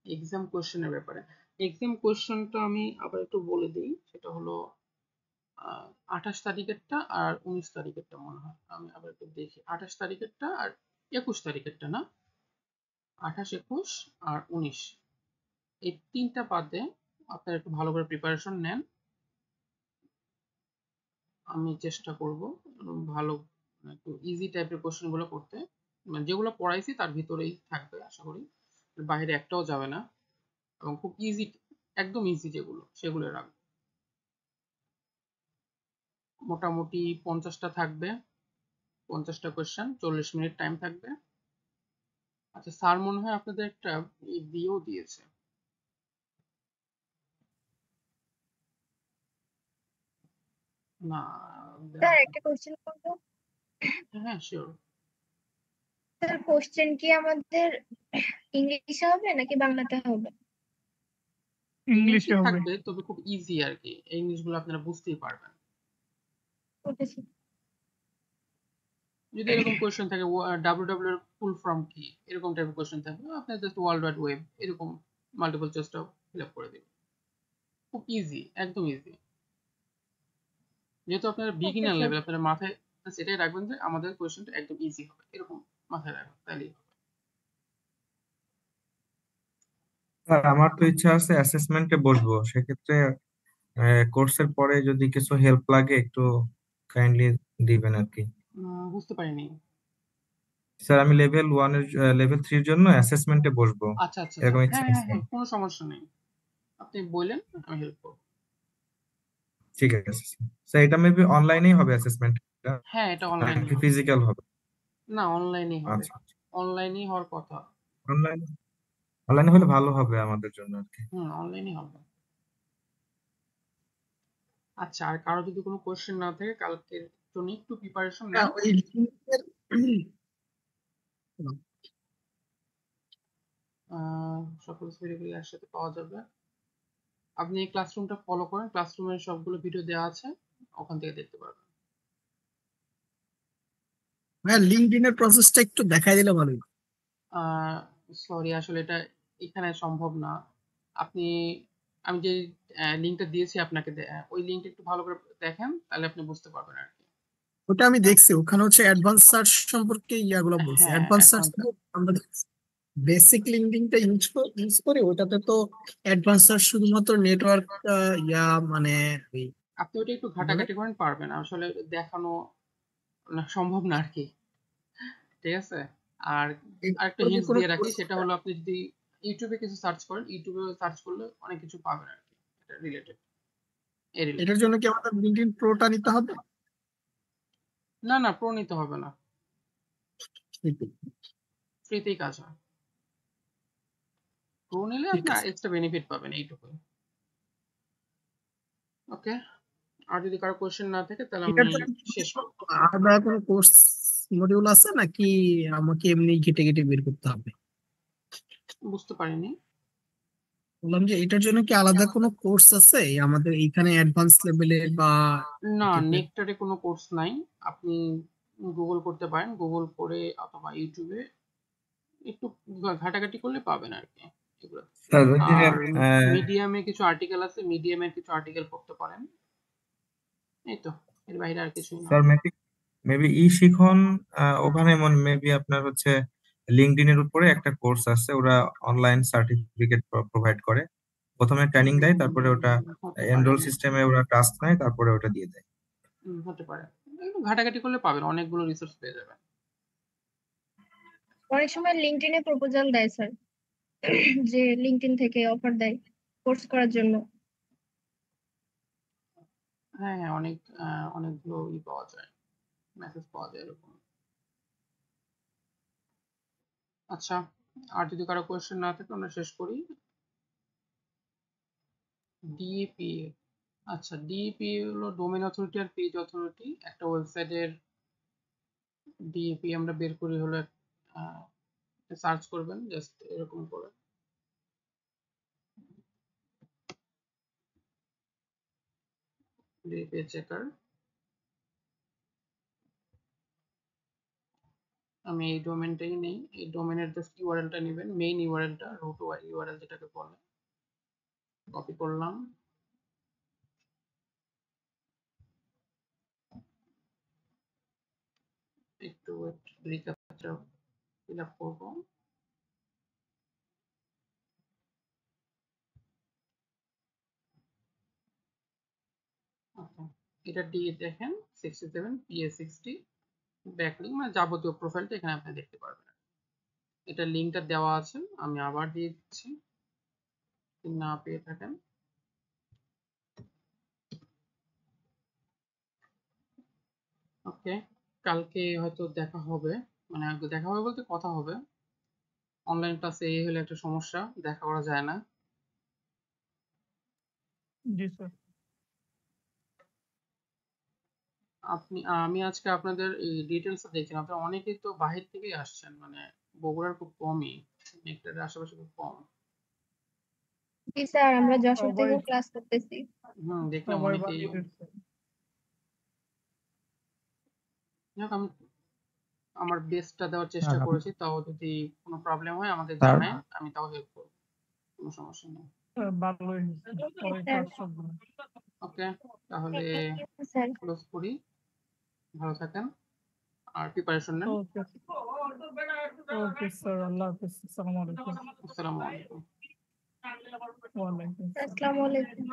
এক্সাম কোশ্চেনের ব্যাপারে। এক্সাম কোশ্চেনটা আমি আবার একটু বলে দিই, সেটা হলো 28 তারিখেরটা আর 19 তারিখেরটা মনে হয়। আমি আবার একটু দেখি, 28 তারিখেরটা আর 21 তারিখেরটা না, 28, 21 আর 19, এই তিনটা বাদে আপনারা একটু ভালো করে প্রিপারেশন নেন। আমি চেষ্টা করব ভালো একটু ইজি টাইপের কোশ্চেন গুলো করতে, মানে যেগুলো পড়াইছি তার ভিতরেই থাকবে আশা করি, বাইরে একটাও যাবে না, এবং খুব ইজি, একদম ইজি যেগুলো সেগুলো রাখবো। মোটামুটি 50টা থাকবে, 50টা কোয়েশ্চেন, 40 মিনিট টাইম থাকবে। আচ্ছা, স্যার মনে হয় আপনাদের একটা দিয়েও দিয়েছে না? স্যার একটা কোশ্চেন করবো। হ্যাঁ, শিওর। স্যার কোশ্চেন কি আমাদের ইংলিশে হবে নাকি বাংলাতে হবে? ইংলিশে হবে। থাকবে, তবে খুব ইজি আর কি, এই জিনিসগুলো আপনারা বুঝতেই পারবেন। বুঝেছি। যদি এরকম কোয়েশ্চেন থাকে www এর ফুল ফর্ম কি, এরকম টাইপের কোয়েশ্চেন থাকবে, আপনি জাস্ট ওয়ার্ল্ড ওয়াইড ওয়েব এরকম মাল্টিপল চয়েসটা ফিল আপ করে দিবেন। খুব ইজি, একদম ইজি। যেহেতু আপনারা ওকে বিগিনার স্যার। লেভেল, আপনারা মাথায় সেটাই রাখবেন যে আমাদের কোয়েশ্চেনটা একদম ইজি হবে, এরকম মাথায় রাখবেন, তাইলেই হবে। স্যার আমার তো ইচ্ছা আছে অ্যাসেসমেন্টে বসবো, সেক্ষেত্রে কোর্সের পরে যদি কিছু হেল্প লাগে একটু কাইন্ডলি দিবেন আর কি। বুঝতে পারিনি। স্যার আমি লেভেল 1 এর লেভেল 3 এর জন্য অ্যাসেসমেন্টে বসবো, আচ্ছা আচ্ছা আচ্ছা, এরকম ইচ্ছা হ্যাঁ হ্যাঁ আছে। হ্যাঁ, কোনো সমস্যা নেই, আপনি বললেন, আমি হেল্প করবো। ঠিক আছে স্যার, এটা মেবি অনলাইনেই হবে অ্যাসেসমেন্টটা হ্যাঁ, এটা অনলাইনে নাকি হবে। ফিজিক্যাল হবে? না, অনলাইনেই হবে, আচ্ছা, অনলাইনেই হওয়ার কথা। অনলাইন অনলাইনে হলে ভালো হবে আমাদের জন্য আর কি। অনলাইনেই হবে। আচ্ছা, আর কারো যদি কোনো কোয়েশ্চেন না থাকে কালকের জন্য একটু প্রিপারেশন নেন। ওই লিঙ্কের সকল ভিডিওগুলো একসাথে পাওয়া যাবে। আপনি এই ক্লাসরুমটা ফলো করেন, ক্লাসরুমের সবগুলো ভিডিও দেওয়া আছে, ওখান থেকে দেখতে পারবেন। হ্যাঁ, লিঙ্কডইনের প্রসেসটা একটু দেখাই দিলে ভালো হতো। সরি, আসলে এটা এখানে সম্ভব না। আপনি, আমি যে লিঙ্কটা দিয়েছি আপনাকে, ওই লিঙ্কটা একটু ভালো করে দেখেন, তাহলে আপনি বুঝতে পারবেন আর কি। ওটা আমি দেখছি, ওখানে হচ্ছে অ্যাডভান্স সার্চ সম্পর্কে ইয়াগুলো বলছে। হ্যাঁ, অ্যাডভান্স সার্চ আমরা বেসিক লিঙ্কডিনটা ইউজ করি, ওটাতে তো অ্যাডভান্স সার্চ শুধুমাত্র নেটওয়ার্ক ইয়া মানে ওই আপনি ওটা একটু কি বলে ঘাটাঘাটি করেন, পারবেন, আসলে দেখানো সম্ভব না আর কি। ঠিক আছে। আর আরেকটা কোনো হিন্টস কোনো দিয়ে রাখি, সেটা হলো আপনি যদি ইউটিউবে কিছু সার্চ করেন, ইউটিউবে সার্চ করলে অনেক কিছু পাবেন আর কি, এটা রিলেটেড, এই এটার রিলেটেড। জন্য কি আমাদের লিঙ্কডইন প্রোটা নিতে হবে? না না, প্রো নিতে হবে না, ফ্রিতেই কাজ হয়। প্রো নিলে ঠিক আপনি আছে, এক্সট্রা বেনিফিট পাবেন, এইটুকুই। ওকে, আর যদি কারো কোশ্চেন না থাকে তাহলে আমি এটার জন্য কি শেষ করব। আলাদা কোনো কোর্স মডিউল আছে নাকি আমাকে এমনি ঘেটে ঘেটে বের করতে হবে? বুঝতে পারিনি। বললাম যে এটার জন্য কি আলাদা কোনো কোর্স আছে আমাদের এইখানে অ্যাডভান্স লেভেলের বা না, এক্ষেত্রে? নেকটারে কোনো কোর্স নাই। আপনি গুগল করতে পারেন, গুগল করে অথবা ইউটিউবে একটু ঘাটাঘাটি করলে পাবেন আর কি এগুলো। স্যার ওই যে আর মিডিয়ামে কিছু আর্টিকেল আছে, মিডিয়ামের কিছু আর্টিকেল পড়তে পারেন। এই তো, এর বাইরে আর কিছুই না। স্যার মেবি ই শিখন ওখানে মেবি আপনার হচ্ছে লিঙ্কডইন এর উপরে একটা কোর্স আছে, ওরা অনলাইন সার্টিফিকেট প্রোভাইড করে। প্রথমে ট্রেনিং দেয়, তারপরে ওটা হতে এনরোল পারে, সিস্টেমে ওরা টাস্ক নেয়, তারপরে ওটা দিয়ে দেয়। হতে পারে। একটু ঘাটাঘাটি করলে পাবেন, অনেকগুলো রিসোর্স পেয়ে যাবেন। অনেক সময় লিঙ্কডইনে প্রপোজাল দেয় স্যার, যে লিঙ্কডইন থেকে অফার দেয় কোর্স করার জন্য। হ্যাঁ, অনেকগুলো পাওয়া যায়, মেসেজ পাওয়া যায় এরকম। আচ্ছা, আর যদি কারো কোয়েশ্চেন না থাকে আমরা শেষ করি। ডিইপি, আচ্ছা ডিইপি হলো ডোমেইন অথরিটি আর পেজ অথরিটি। একটা ওয়েবসাইটের ডিইপি আমরা বের করি হলো, সার্চ করবেন জাস্ট এরকম করে, ডিইপি চেকার। আমি এই ডোমেনটাই নেই, এই ডোমেনের জাস্ট ইউআরএলটা নেবেন, মেইন ইউআরএলটা, রুট ইউআরএল যেটাকে বলে। কপি করলাম, একটু রিক্যাপটা ফিল আপ করবো। আচ্ছা, এটা দিয়ে দেখেন 67 PA60 ব্যাকলিঙ্ক, মানে যাবতীয় প্রোফাইলটা এখানে আপনি দেখতে পারবেন। এটা লিঙ্কটা দেওয়া আছে, আমি আবার দিয়ে দিচ্ছি যদি না পেয়ে থাকেন। ওকে, কালকে হয়তো দেখা হবে, মানে দেখা হবে বলতে কথা হবে। অনলাইন ক্লাসে এই হলে একটা সমস্যা, দেখা করা যায় না। জি স্যার। আমি আজকে আপনাদের এই ডিটেলস দেখছিলাম, আপনারা অনেকেই তো বাহির থেকেই আসছেন, মানে বগুড়ার খুব কমই, নেকটারের আশেপাশে খুব কম। জি স্যার, আমরা যশোর সবাই থেকেও ক্লাস করতেছি। দেখলাম সবাই অনেকেই। বাহিরের স্যার। যাক, আমি আমার বেস্টটা দেওয়ার চেষ্টা আর করেছি, তাও যদি কোনো প্রবলেম হয় আমাদের স্যার জানায়, আমি তাও হেল্প করব, কোনো সমস্যা নেই। ভালোই হয়েছে, পরে স্যার, ক্লাস সব ভালো। ওকে, তাহলে থ্যাংক ইউ স্যার। ক্লোজ করি, ভালো থাকেন আর প্রিপারেশন নেন। ওকে ওকে স্যার, আল্লাহ হাফেজ, আসসালামু আলাইকুম। আসসালামু আলাইকুম। ওয়ালাইকুম আসসালাম। আসসালামু আলাইকুম।